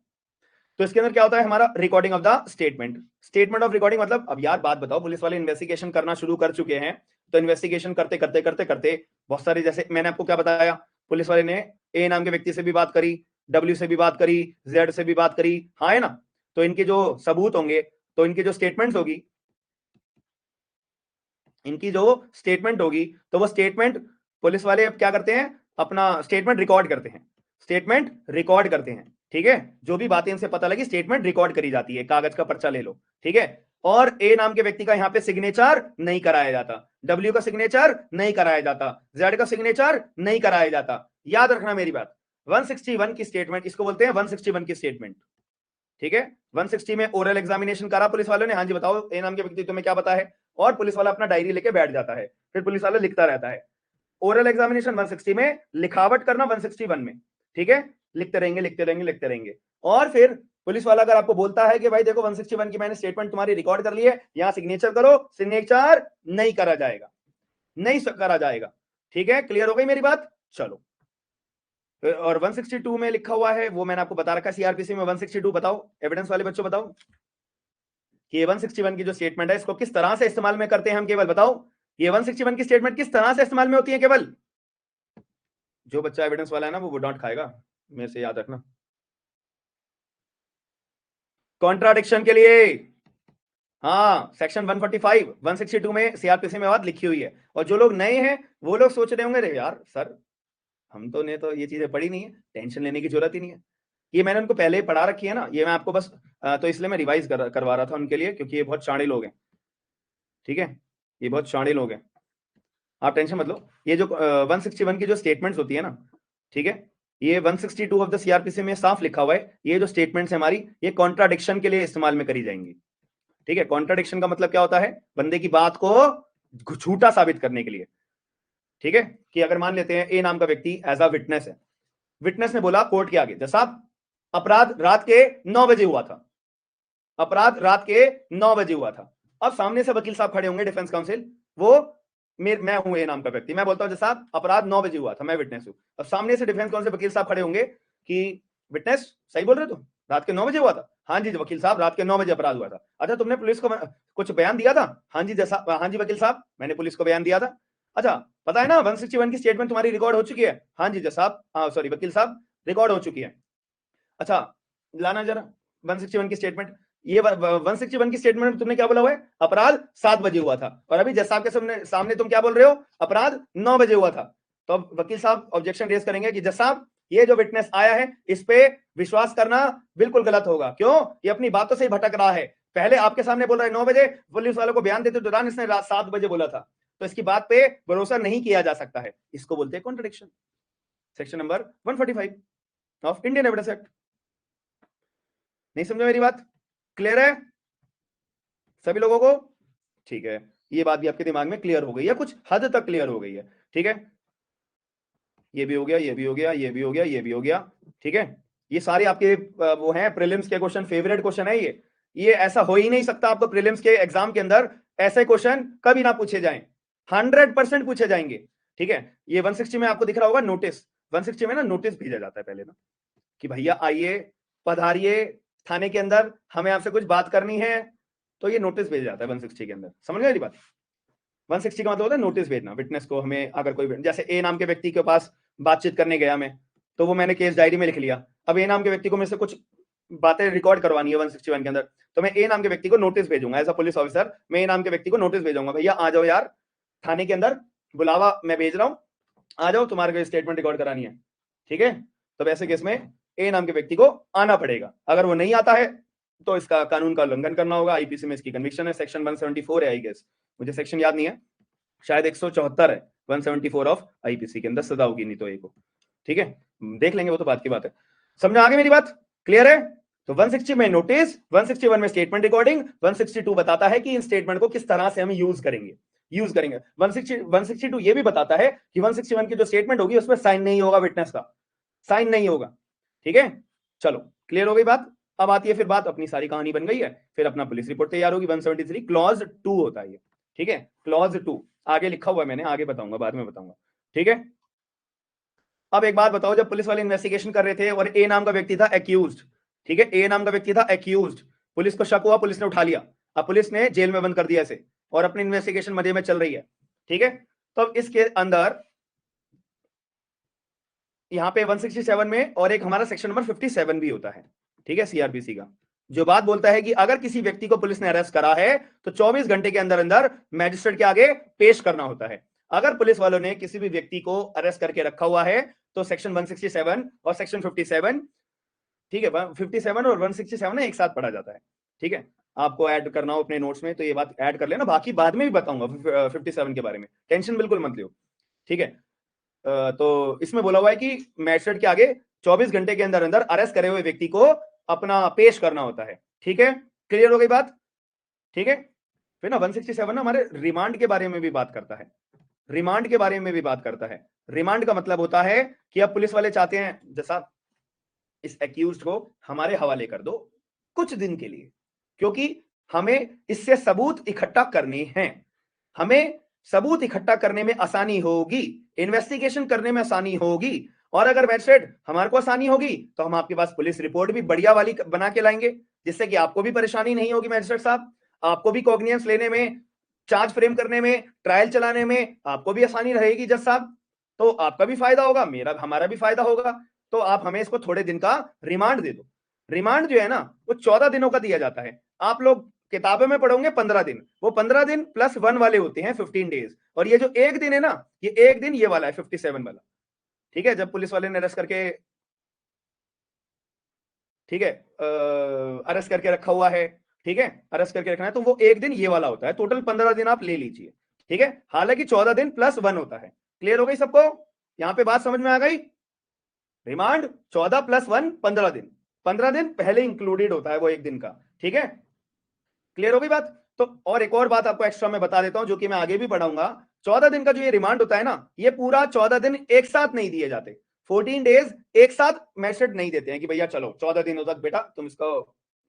तो इसके अंदर क्या होता है हमारा, recording of the statement. Statement of recording मतलब, अब यार बात बताओ, पुलिस वाले इन्वेस्टिगेशन करना शुरू कर चुके हैं, तो इन्वेस्टिगेशन करते करते करते करते बहुत सारे, जैसे मैंने आपको क्या बताया, पुलिस वाले ने ए नाम के व्यक्ति से भी बात करी, डब्ल्यू से भी बात करी, जेड से भी बात करी, हाँ है ना, तो इनके जो सबूत होंगे, तो इनकी जो स्टेटमेंट्स होगी, इनकी जो स्टेटमेंट होगी, तो वो स्टेटमेंट पुलिस वाले अब क्या करते हैं, अपना स्टेटमेंट रिकॉर्ड करते हैं, स्टेटमेंट रिकॉर्ड करते हैं। ठीक है, जो भी बातें इनसे पता लगी स्टेटमेंट रिकॉर्ड करी जाती है, कागज का पर्चा ले लो। ठीक है, और ए नाम के व्यक्ति का यहां पे सिग्नेचर नहीं कराया जाता, डब्ल्यू का सिग्नेचर नहीं कराया जाता, जेड का सिग्नेचर नहीं कराया जाता। याद रखना मेरी बात, 161 की स्टेटमेंट, इसको बोलते हैं 161 की स्टेटमेंट। ठीक है, 160 में ओरल एग्जामिनेशन करा पुलिस वालों ने, हाँ जी बताओ ए नाम के व्यक्ति तुम्हें क्या पता है, और पुलिस वाला अपना डायरी लेके बैठ जाता है, फिर पुलिस वाला लिखता रहता है। ओरल एग्जामिनेशन 160 में, लिखावट करना 161 में। ठीक है, लिखते रहेंगे लिखते रहेंगे लिखते रहेंगे, और फिर पुलिस वाला अगर आपको बोलता है कि भाई देखो 161 की मैंने स्टेटमेंट तुम्हारी रिकॉर्ड कर ली है, यहां सिग्नेचर करो, सिग्नेचर नहीं करा जाएगा, नहीं करा जाएगा। ठीक है, क्लियर हो गई मेरी बात? चलो, और 162 में लिखा हुआ है, वो मैंने आपको बता रखा है सीआरपीसी में 162, बताओ एविडेंस वाले बच्चों बताओ कि ये 161 की जो स्टेटमेंट है इसको किस तरह से इस्तेमाल में करते हैं हम, केवल बताओ ये 161 की स्टेटमेंट किस तरह से इस्तेमाल में होती है केवल। जो बच्चा एविडेंस वाला है ना वो डांट खाएगा, मेरे से याद रखना। कॉन्ट्राडिक्शन के लिए, हाँ सेक्शन 145 162 में सीआरपीसी में बात लिखी हुई है, और जो लोग नए हैं वो लोग सोच रहे होंगे अरे यार सर हम तो ने तो ये चीजें पढ़ी नहीं है, टेंशन लेने की जरूरत ही नहीं है, ये मैंने उनको पहले ही पढ़ा रखी है ना, ये मैं आपको बस तो इसलिए मैं रिवाइज करवा रहा था उनके लिए, क्योंकि ये बहुत शाणे लोग हैं। ठीक है, ये बहुत शाणे लोग हैं, आप टेंशन मत लो। ये जो 161 की जो स्टेटमेंट्स होती है ना, ठीक है, ये 162 ऑफ द सीआरपीसी में साफ लिखा हुआ है, ये जो स्टेटमेंट्स है हमारी, ये कॉन्ट्राडिक्शन के लिए इस्तेमाल में करी जाएंगी। ठीक है, कॉन्ट्राडिक्शन का मतलब क्या होता है, बंदे की बात को झूठा साबित करने के लिए। ठीक है, कि अगर मान लेते हैं ए नाम का व्यक्ति एज अ विटनेस है, विटनेस ने बोला कोर्ट के आगे, जैसा अपराध रात के 9 बजे हुआ था, अपराध रात के 9 बजे हुआ था। अब सामने से वकील साहब खड़े होंगे, डिफेंस काउंसिल, वो मैं हूं ए नाम का व्यक्ति, मैं बोलता हूं जैसा अपराध 9 बजे हुआ था, मैं विटनेस हूं। अब सामने से डिफेंस काउंसिल वकील साहब खड़े होंगे कि विटनेस सही बोल रहे तुम, रात के 9 बजे हुआ था? हाँ जी वकील साहब, रात के 9 बजे अपराध हुआ था। अच्छा तुमने पुलिस को कुछ बयान दिया था? हाँ जी जैसा, हाँ जी वकील साहब, मैंने पुलिस को बयान दिया था। अच्छा पता है ना 161 की स्टेटमेंट तुम्हारी रिकॉर्ड हो चुकी है? हाँ जी जज साहब, हाँ सॉरी वकील साहब, रिकॉर्ड हो चुकी है। अच्छा लाना जरा 161 की स्टेटमेंट। ये 161 की स्टेटमेंट में तुमने क्या बोला हुआ है? अपराध 7 बजे हुआ था, और अभी जज साहब के सामने तुम क्या बोल रहे हो? अपराध 9 बजे हुआ था। तो अब वकील साहब ऑब्जेक्शन रेज करेंगे कि जज साहब ये जो विटनेस आया है इस पे विश्वास करना बिल्कुल गलत होगा। क्यों? ये अपनी बातों से ही भटक रहा है। पहले आपके सामने बोल रहा है 9 बजे, पुलिस वालों को बयान देते दौरान इसने रात 7 बजे बोला था, तो इसकी बात पे भरोसा नहीं किया जा सकता है। इसको बोलते हैं contradiction. Section number 145 of Indian evidence act. नहीं समझे मेरी बात? क्लियर है सभी लोगों को? ठीक है, ये बात भी आपके दिमाग में क्लियर हो गई है, कुछ हद तक क्लियर हो गई है। ठीक है, ये भी हो गया, ये भी हो गया, ये भी हो गया, ये भी हो गया। ठीक है, ये सारे आपके वो हैं प्रीलिम्स के क्वेश्चन, फेवरेट क्वेश्चन है ये ऐसा हो ही नहीं सकता आपको प्रीलिम्स के एग्जाम के अंदर ऐसे क्वेश्चन कभी ना पूछे जाएं, 100% पूछे जाएंगे। ठीक है, ये 160 में आपको दिख रहा होगा नोटिस, 160 में ना नोटिस भेजा जाता है पहले ना, कि भैया आइए, पधारिए थाने के अंदर, हमें आपसे कुछ बात करनी है, तो ये नोटिस भेजा जाता है 160 के अंदर। समझ गए मेरी बात? 160 का मतलब होता है नोटिस भेजना विटनेस को। हमें अगर कोई, जैसे ए नाम के व्यक्ति के पास बातचीत करने गया मैं, तो वो मैंने केस डायरी में लिख लिया। अब ए नाम के व्यक्ति को मेरे से कुछ बातें रिकॉर्ड करवानी है 161 के अंदर, तो मैं ए नाम के व्यक्ति को नोटिस भेजूंगा एज अ पुलिस ऑफिसर। मैं ए नाम के व्यक्ति को नोटिस भेजूंगा, भैया आ जाओ यार थाने के अंदर, बुलावा मैं भेज रहा हूं, आ जाओ, तुम्हारे को स्टेटमेंट रिकॉर्ड करानी है। ठीक है, तो वैसे केस में ए नाम के व्यक्ति को आना पड़ेगा। अगर वो नहीं आता है तो इसका कानून का उल्लंघन करना होगा। आईपीसी में इसकी कन्विक्शन है, सेक्शन 174 है आई गेस, मुझे सेक्शन याद नहीं है, शायद 174 है 174 ऑफ आईपीसी के अंदर सजा होगी नहीं तो ए को। ठीक है, देख लेंगे, वो तो बात की बात है। समझ आ गई मेरी बात? क्लियर है? तो 160 में नोटिस, 161 में स्टेटमेंट रिकॉर्डिंग, 162 बताता है कि इन स्टेटमेंट को किस तरह से हम यूज करेंगे। 162 ये भी बताता है कि 161 की जो स्टेटमेंट होगी उसमें साइन नहीं होगा, विटनेस का साइन नहीं होगा। ठीक है, चलो क्लियर हो गई बात। अब आती है फिर बात, अपनी सारी कहानी बन गई है, फिर अपना पुलिस रिपोर्ट तैयार होगी। 173 क्लॉज 2 होता है ये। ठीक है, क्लॉज 2 आगे लिखा हुआ है मैंने, आगे बताऊंगा, बाद में बताऊंगा। ठीक है, अब एक बात बताओ, जब पुलिस वाले इन्वेस्टिगेशन कर रहे थे और ए नाम का व्यक्ति था एक्यूज्ड, ठीक है, ए नाम का व्यक्ति था एक्यूज्ड, पुलिस को शक हुआ, पुलिस ने उठा लिया, अब पुलिस ने जेल में बंद कर दिया इसे और अपनी इन्वेस्टिगेशन मजे में चल रही है। ठीक है, तो अब इसके अंदर यहां पे 167 में और एक हमारा सेक्शन नंबर 57 भी होता है। ठीक है, सीआरपीसी का, जो बात बोलता है कि अगर किसी व्यक्ति को पुलिस ने अरेस्ट करा है तो 24 घंटे के अंदर अंदर मैजिस्ट्रेट के आगे पेश करना होता है। अगर पुलिस वालों ने किसी भी व्यक्ति को अरेस्ट करके रखा हुआ है तो सेक्शन 167 और सेक्शन 57, ठीक है, 57 और 167 ना एक साथ पढ़ा जाता है। ठीक है, आपको ऐड करना हो अपने नोट्स में तो ये बात ऐड कर लेना, बाकी बाद में भी बताऊंगा 57 के बारे में, टेंशन बिल्कुल मत लियो। ठीक है, तो इसमें बोला हुआ है कि मैजिस्ट्रेट के आगे 24 घंटे के अंदर अंदर अरेस्ट करे हुए व्यक्ति को अपना पेश करना होता है। ठीक है, क्लियर हो गई बात? ठीक है, फिर ना 167 ना हमारे रिमांड के बारे में भी बात करता है, रिमांड के बारे में भी बात करता है। रिमांड का मतलब होता है कि अब पुलिस वाले चाहते हैं जैसा इस एक्यूज्ड को हमारे हवाले कर दो कुछ दिन के लिए, क्योंकि हमें इससे सबूत इकट्ठा करने हैं, हमें सबूत इकट्ठा करने में आसानी होगी, इन्वेस्टिगेशन करने में आसानी होगी, और अगर मैजिस्ट्रेट हमारे को आसानी होगी तो हम आपके पास पुलिस रिपोर्ट भी बढ़िया वाली बना के लाएंगे, जिससे कि आपको भी परेशानी नहीं होगी मैजिस्ट्रेट साहब, आपको भी कॉग्निजेंस लेने में, चार्ज फ्रेम करने में, ट्रायल चलाने में आपको भी आसानी रहेगी जज साहब, तो आपका भी फायदा होगा, मेरा हमारा भी फायदा होगा। तो आप हमें इसको थोड़े दिन का रिमांड दे दो। रिमांड जो है ना वो 14 दिनों का दिया जाता है। आप लोग किताबों में पढ़ोगे 15 दिन, वो 15 दिन प्लस 1 वाले होते हैं 15 डेज, और ये जो एक दिन है ना, ये एक दिन ये वाला है 57 वाला। ठीक है, जब पुलिस वाले ने अरेस्ट करके, ठीक है, अरेस्ट करके रखा हुआ है, ठीक है, अरेस्ट करके रखना है, तो वो एक दिन ये वाला होता है, टोटल 15 दिन आप ले लीजिए। ठीक है, हालांकि 14 दिन प्लस 1 होता है। क्लियर हो गई सबको? यहां पे बात समझ में आ गई? रिमांड 14 प्लस 1 15 दिन, 15 दिन पहले इंक्लूडेड होता है वो एक दिन का। ठीक है, क्लियर हो गई बात? तो और एक और बात आपको एक्स्ट्रा मैं बता देता हूं जो कि मैं आगे भी पढ़ाऊंगा, 14 दिन का जो ये रिमांड होता है ना, ये पूरा 14 दिन एक साथ नहीं दिए जाते। 14 डेज एक साथ मैजिस्ट्रेट नहीं देते हैं कि भैया चलो 14 दिनों तक बेटा तुम इसको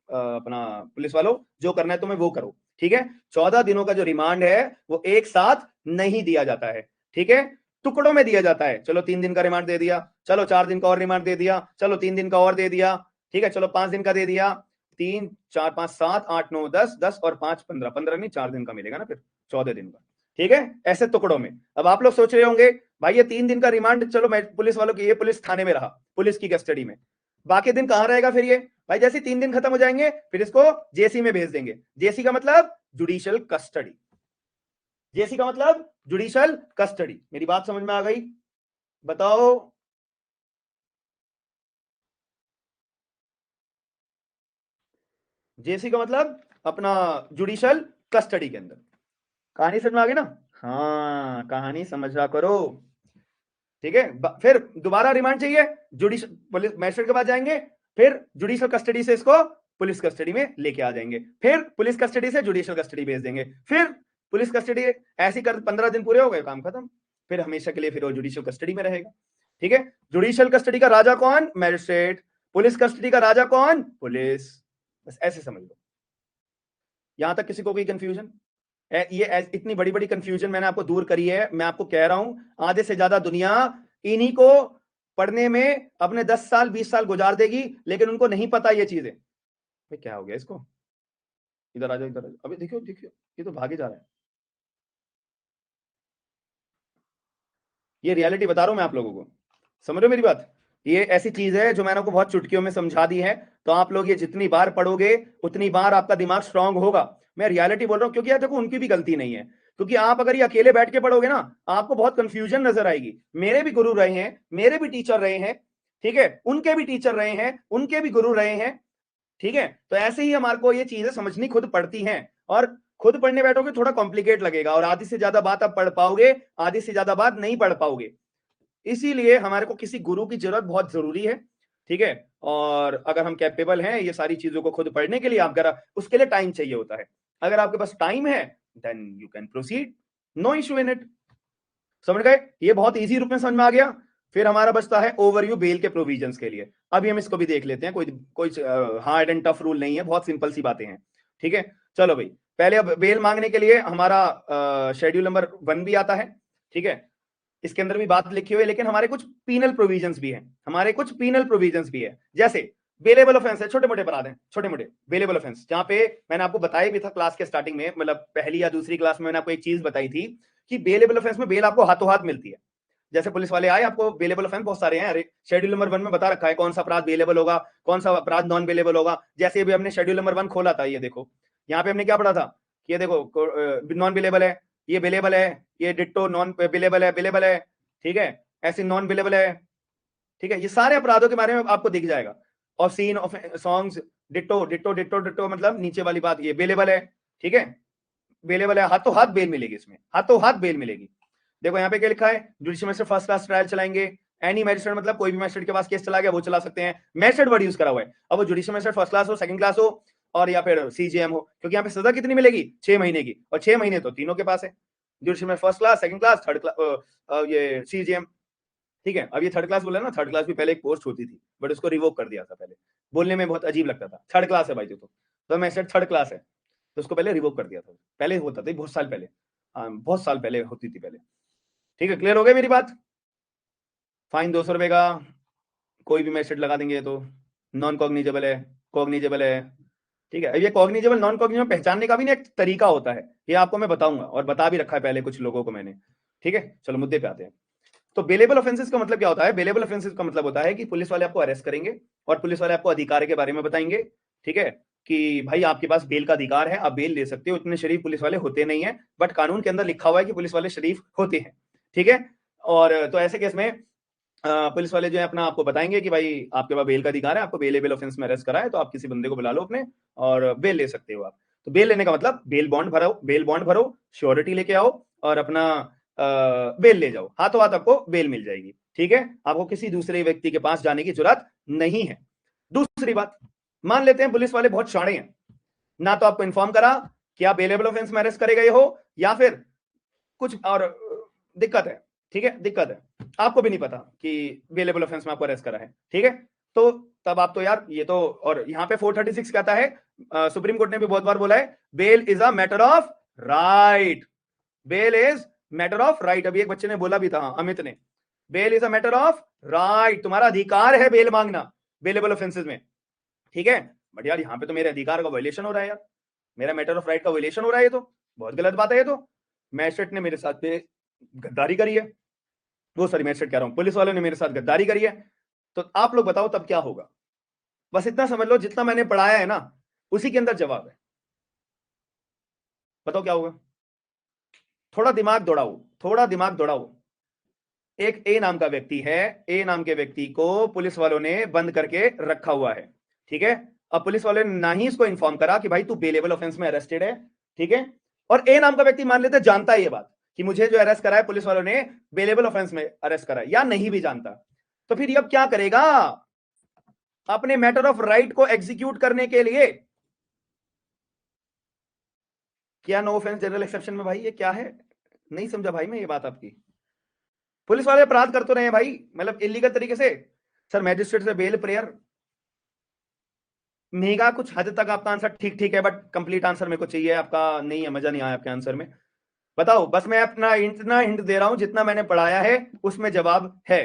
अपना पुलिस वालों जो करना है तुम्हें वो करो, ठीक है। 14 दिनों का जो रिमांड है वो एक साथ नहीं दिया जाता है, ठीक है, टुकड़ों में दिया जाता है। चलो 3 दिन का रिमांड दे दिया, चलो 4 दिन का और रिमांड दे दिया, चलो 3 दिन का और दे दिया, ठीक है, चलो 5 दिन का दे दिया, 3 4 5 7 8 9 10 10 और 5 15, 15 नहीं 4 दिन का मिलेगा ना फिर 14 दिन का, ठीक है, ऐसे टुकड़ों में। अब आप लोग सोच रहे होंगे भाई ये 3 दिन का रिमांड चलो मैं पुलिस वालों की, ये पुलिस थाने में रहा, पुलिस की कस्टडी में, बाकी दिन कहां रहेगा फिर ये? भाई जैसे 3 दिन खत्म हो जाएंगे फिर इसको जेसी में भेज देंगे। जेसी का मतलब जुडिशियल कस्टडी, जेसी का मतलब जुडिशियल कस्टडी। मेरी बात समझ में आ गई? बताओ। जेसी का मतलब अपना जुडिशियल कस्टडी के अंदर। कहानी समझ में आ गई ना? हाँ, कहानी समझा करो, ठीक है। फिर दोबारा रिमांड चाहिए, जुडिशियल पुलिस मैजिस्ट्रेट के पास जाएंगे, फिर जुडिशियल कस्टडी से इसको पुलिस कस्टडी में लेके आ जाएंगे, फिर पुलिस कस्टडी से जुडिशियल कस्टडी भेज देंगे, फिर पुलिस कस्टडी, ऐसे कर 15 दिन पूरे हो गए, काम खत्म, फिर हमेशा के लिए फिर वो जुडिशियल कस्टडी में रहेगा, ठीक है। जुडिशियल कस्टडी का राजा कौन? मैजिस्ट्रेट। पुलिस कस्टडी का राजा कौन? पुलिस। बस ऐसे समझ लो। यहां तक किसी को कोई कंफ्यूजन? ये इतनी बड़ी बड़ी कंफ्यूजन मैंने आपको दूर करी है। मैं आपको कह रहा हूं आधे से ज्यादा दुनिया इन्हीं को पढ़ने में अपने 10 साल 20 साल गुजार देगी, लेकिन उनको नहीं पता ये चीजें। भाई क्या हो गया इसको? इधर आ जाओ, इधर आ जाओ। अभी देखियो देखियो, ये तो भागे जा रहा है। ये रियलिटी बता रहा हूं मैं आप लोगों को, समझ रहे हो मेरी बात? ये ऐसी चीज है जो मैंने आपको बहुत चुटकियों में समझा दी है, तो आप लोग ये जितनी बार पढ़ोगे उतनी बार आपका दिमाग स्ट्रांग होगा। मैं रियलिटी बोल रहा हूं, क्योंकि यार देखो उनकी भी गलती नहीं है, क्योंकि आप अगर ये अकेले बैठ के पढ़ोगे ना आपको बहुत कंफ्यूजन नजर आएगी। मेरे भी गुरु रहे हैं, मेरे भी टीचर रहे हैं, ठीक है, उनके भी टीचर रहे हैं, उनके भी गुरु रहे हैं, ठीक है। तो ऐसे ही हमारे को ये चीजें समझनी खुद पड़ती हैं, और खुद पढ़ने बैठोगे थोड़ा कॉम्प्लिकेट लगेगा, और आधी से ज्यादा बात आप पढ़ पाओगे, आधी से ज्यादा बात नहीं पढ़ पाओगे। इसीलिए हमारे को किसी गुरु की जरूरत बहुत जरूरी है, ठीक है। और अगर हम कैपेबल हैं ये सारी चीजों को खुद पढ़ने के लिए, आप अगर उसके लिए टाइम चाहिए होता है, अगर आपके पास टाइम है then you can proceed, no issue in it. समझ गए? ये बहुत इजी रूप में समझ में आ गया। फिर हमारा बचता है ओवरव्यू बेल के प्रोविजंस के लिए। अभी हम इसको भी देख लेते हैं, कोई हार्ड एंड टफ रूल नहीं है, बहुत सिंपल सी बातें हैं, ठीक है। चलो भाई, पहले अब बेल मांगने के लिए हमारा शेड्यूल नंबर 1 भी आता है, ठीक है। इसके अंदर भी बात लिखी हुई है, लेकिन हमारे कुछ पीनल प्रोविजंस भी हैं, हमारे कुछ पीनल प्रोविजंस भी है। जैसे बेलेबल ऑफेंस है, छोटे मोटे अपराध हैं, छोटे मोटे बेलेबल ऑफेंस, जहां पे मैंने आपको बताया भी था क्लास के स्टार्टिंग में, मतलब पहली या दूसरी क्लास में मैंने आपको एक चीज बताई थी कि बेलेबल ऑफेंस में बेल आपको हाथों हाथ मिलती है। जैसे पुलिस वाले आए, आपको बेलेबल ऑफेंस बहुत सारे हैं, अरे शेड्यूल नंबर 1 में बता रखा है कौन सा अपराध बेलेबल होगा, कौन सा अपराध नॉन बेलेबल होगा। जैसे अभी हमने शेड्यूल नंबर 1 खोला था, ये देखो यहाँ पे हमने क्या पढ़ा था कि ये देखो नॉन बेलेबल है, ये बेलेबल है, ये डिट्टो नॉन बेलेबल है, बेलेबल है, ठीक है, ऐसे नॉन बेलेबल है, ठीक है। ये सारे अपराधों के बारे में आपको दिख जाएगा। और scene of songs, ditto ditto ditto ditto मतलब नीचे वाली बात ये बेलेबल है, ठीक है, बेलेबल है, हाथों हाथ बेल मिलेगी, इसमें हाथों हाथ बेल मिलेगी। देखो यहाँ पे क्या लिखा है, judicial magistrate first class trial चलाएंगे। एनी मैजिस्ट्रेट मतलब कोई भी मैजिस्ट्रेट के पास केस चला गया वो चला सकते हैं। मैजिस्ट्रेट वर्ड यूज करा हुआ है, अब वो जुडिशियल मैजिस्ट्रेट फर्स्ट क्लास हो, सेकंड क्लास हो, और या फिर सीजेएम हो, क्योंकि यहाँ पे सजा कितनी मिलेगी? 6 महीने की, और 6 महीने तो तीनों के पास है, जुडिशियल में first class, second class, third class, ये सीजेएम, ठीक है। अब ये थर्ड क्लास बोला ना, थर्ड क्लास भी पहले एक पोस्ट होती थी, बट उसको रिवोक कर दिया था, पहले बोलने में बहुत अजीब लगता था, थर्ड क्लास है भाई तो मैजिस्ट्रेट थर्ड क्लास है, तो उसको पहले रिवोक कर दिया था, पहले होता था बहुत साल पहले, बहुत साल पहले होती थी पहले, ठीक है। क्लियर हो गई मेरी बात? फाइन 200 रुपए का कोई भी मैजिस्ट्रेट लगा देंगे, तो नॉन कॉग्निजेबल है, कॉग्निजेबल है, ठीक है। ये कॉग्निजेबल नॉन कॉग्निजेबल पहचानने का भी ना एक तरीका होता है, ये आपको मैं बताऊंगा, और बता भी रखा है पहले कुछ लोगों को मैंने, ठीक है। चलो मुद्दे पे आते हैं। तो बेलेबल ऑफेंसेस का मतलब क्या होता है? बेलेबल ऑफेंसेस का मतलब होता है कि पुलिस वाले आपको अरेस्ट करेंगे और पुलिस वाले आपको अधिकार के बारे में बताएंगे, ठीक है, कि भाई आपके पास बेल का अधिकार है, आप बेल ले सकते हो। इतने शरीफ पुलिस वाले होते नहीं है, बट कानून के अंदर लिखा हुआ है कि पुलिस वाले शरीफ होते हैं, ठीक है। और तो ऐसे केस में पुलिस वाले जो है अपना आपको बताएंगे कि भाई आपके पास बेल का अधिकार है, आपको बेलेबल ऑफेंस में अरेस्ट करा है, तो आप किसी बंदे को बुला लो अपने और बेल ले सकते हो आप। तो बेल लेने का मतलब बेल बॉन्ड भरो, श्योरिटी लेके आओ और अपना बेल ले जाओ, हाथों हाथ आपको बेल मिल जाएगी, ठीक है। आपको किसी दूसरे व्यक्ति के पास जाने की जरूरत नहीं है। दूसरी बात, मान लेते हैं पुलिस वाले बहुत शाणे हैं, ना तो आपको इन्फॉर्म करा कि आप बेलेबल ऑफेंस में अरेस्ट करे गए हो, या फिर कुछ और दिक्कत है, ठीक है, दिक्कत है, आपको भी नहीं पता कि बेलेबल ऑफेंस में आपको अरेस्ट करा है, ठीक है, तो तब आप तो यार ये तो, और यहाँ पे 436 कहता है, सुप्रीम कोर्ट ने भी बहुत बार बोला है, bail is a matter of right, bail is matter of right. अभी एक बच्चे ने बोला भी था, अमित ने, bail is a matter of right, तुम्हारा अधिकार है बेल मांगना बेलेबल ऑफेंसेस में, ठीक है, बट यार यहाँ पे तो मेरे अधिकार का वायलेशन हो रहा है यार, मेरा मैटर ऑफ राइट का वायलेशन हो रहा है, ये तो बहुत गलत बात है, ये तो मैजिस्ट्रेट ने मेरे साथ पे गद्दारी करी है, वो सॉरी मैजिस्ट्रेट कह रहा हूं, पुलिस वालों ने मेरे साथ गद्दारी करी है, तो आप लोग बताओ तब क्या होगा। बस इतना समझ लो, जितना मैंने पढ़ाया है ना उसी के अंदर जवाब है, बताओ क्या होगा। थोड़ा दिमाग दौड़ाओ, थोड़ा दिमाग दौड़ाओ। एक ए नाम का व्यक्ति है, ए नाम के व्यक्ति को पुलिस वालों ने बंद करके रखा हुआ है, ठीक है, अब पुलिस वालों ने ना ही इसको इन्फॉर्म करा कि भाई तू बेलेबल ऑफेंस में अरेस्टेड है, ठीक है, और ए नाम का व्यक्ति मान लेते जानता है ये बात कि मुझे जो अरेस्ट करा है पुलिस वालों ने बेलेबल ऑफेंस में अरेस्ट करा है, या नहीं भी जानता, तो फिर ये अब क्या करेगा, अपने मैटर ऑफ राइट को एग्जीक्यूट करने के लिए, क्या नो ऑफेंस जनरल एक्सेप्शन में भाई ये क्या है, नहीं समझा भाई मैं ये बात आपकी। पुलिस वाले अपराध कर तो रहे हैं भाई, मतलब इलीगल तरीके से, सर मैजिस्ट्रेट से बेल प्रेयर मेगा, कुछ हद तक आपका आंसर ठीक ठीक है, बट कंप्लीट आंसर मेरे को चाहिए, आपका नहीं है, मजा नहीं आया आपके आंसर में, बताओ, बस मैं अपना इतना हिंट दे रहा हूं, जितना मैंने पढ़ाया है उसमें जवाब है,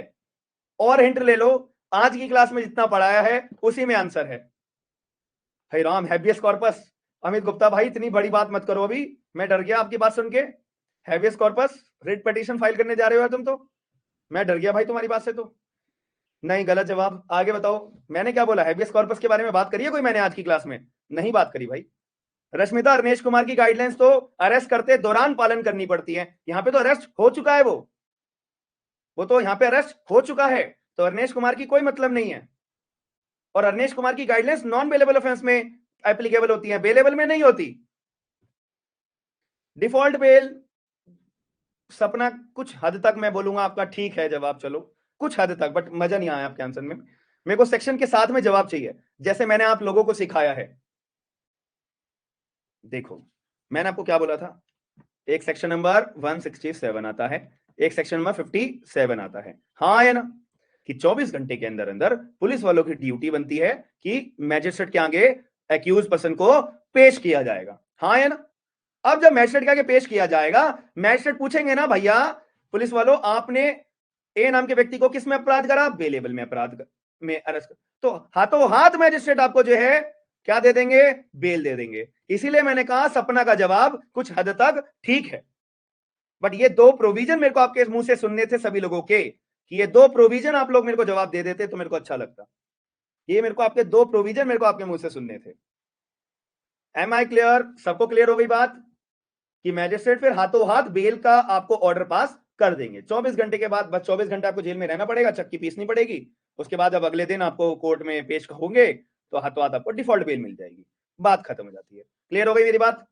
और हिंट ले लो, आज की क्लास में जितना पढ़ाया है उसी में आंसर है। भाई राम, हैबियस कॉर्पस, अमित गुप्ता भाई इतनी बड़ी बात मत करो, अभी मैं डर गया आपकी बात सुन के, habeas corpus writ petition file करने जा रहे हो तुम, तो मैं डर गया भाई तुम्हारी बात से, तो नहीं, गलत जवाब, आगे बताओ, मैंने क्या बोला, हैबियस कॉर्पस के बारे में बात करी है कोई मैंने आज की क्लास में, नहीं बात करी भाई। रश्मिता अरनेश कुमार की गाइडलाइंस तो अरेस्ट करते दौरान पालन करनी पड़ती है, यहां पे तो अरेस्ट हो चुका है, वो तो यहां पे अरेस्ट हो चुका है, तो अरनेश कुमार की कोई मतलब नहीं है, और अरनेश कुमार की गाइडलाइंस नॉन बेलेबल ऑफेंस में एप्लीकेबल होती है, बेलेबल में नहीं होती। डिफॉल्ट बेल, सपना कुछ हद तक मैं बोलूंगा आपका ठीक है जवाब, चलो कुछ हद तक, बट मजा नहीं आया आपके आंसर में, मेरे को सेक्शन के साथ में जवाब चाहिए, जैसे मैंने आप लोगों को सिखाया है। देखो मैंने आपको क्या बोला था, एक सेक्शन नंबर 167 आता है, एक सेक्शन नंबर 57 आता है, हाँ है ना, कि 24 घंटे के अंदर अंदर पुलिस वालों की ड्यूटी बनती है कि मैजिस्ट्रेट के आगे एक्यूज पर्सन को पेश किया जाएगा, हाँ है ना। अब जब मैजिस्ट्रेट के आगे पेश किया जाएगा, मैजिस्ट्रेट पूछेंगे ना, भैया पुलिस वालों आपने ए नाम के व्यक्ति को किस में अपराध करा, बेलेबल में अपराध में अरेस्ट, तो हाथों हाथ मैजिस्ट्रेट आपको जो है क्या दे देंगे, बेल दे देंगे। इसीलिए मैंने कहा सपना का जवाब कुछ हद तक ठीक है, बट ये दो प्रोविजन मेरे को आपके मुंह से सुनने थे सभी लोगों के, कि ये दो प्रोविजन आप लोग मेरे को जवाब दे देते तो मेरे को अच्छा लगता, ये मेरे को आपके दो प्रोविजन मेरे को आपके मुंह से सुनने थे। एम आई क्लियर, सबको क्लियर हो गई बात, कि मैजिस्ट्रेट फिर हाथों हाथ बेल का आपको ऑर्डर पास कर देंगे, 24 घंटे के बाद, बस 24 घंटे आपको जेल में रहना पड़ेगा, चक्की पीसनी पड़ेगी, उसके बाद जब अगले दिन आपको कोर्ट में पेश होंगे तो हाथों हाथ आपको डिफॉल्ट बेल मिल जाएगी, बात खत्म हो जाती है। क्लियर हो गई मेरी बात,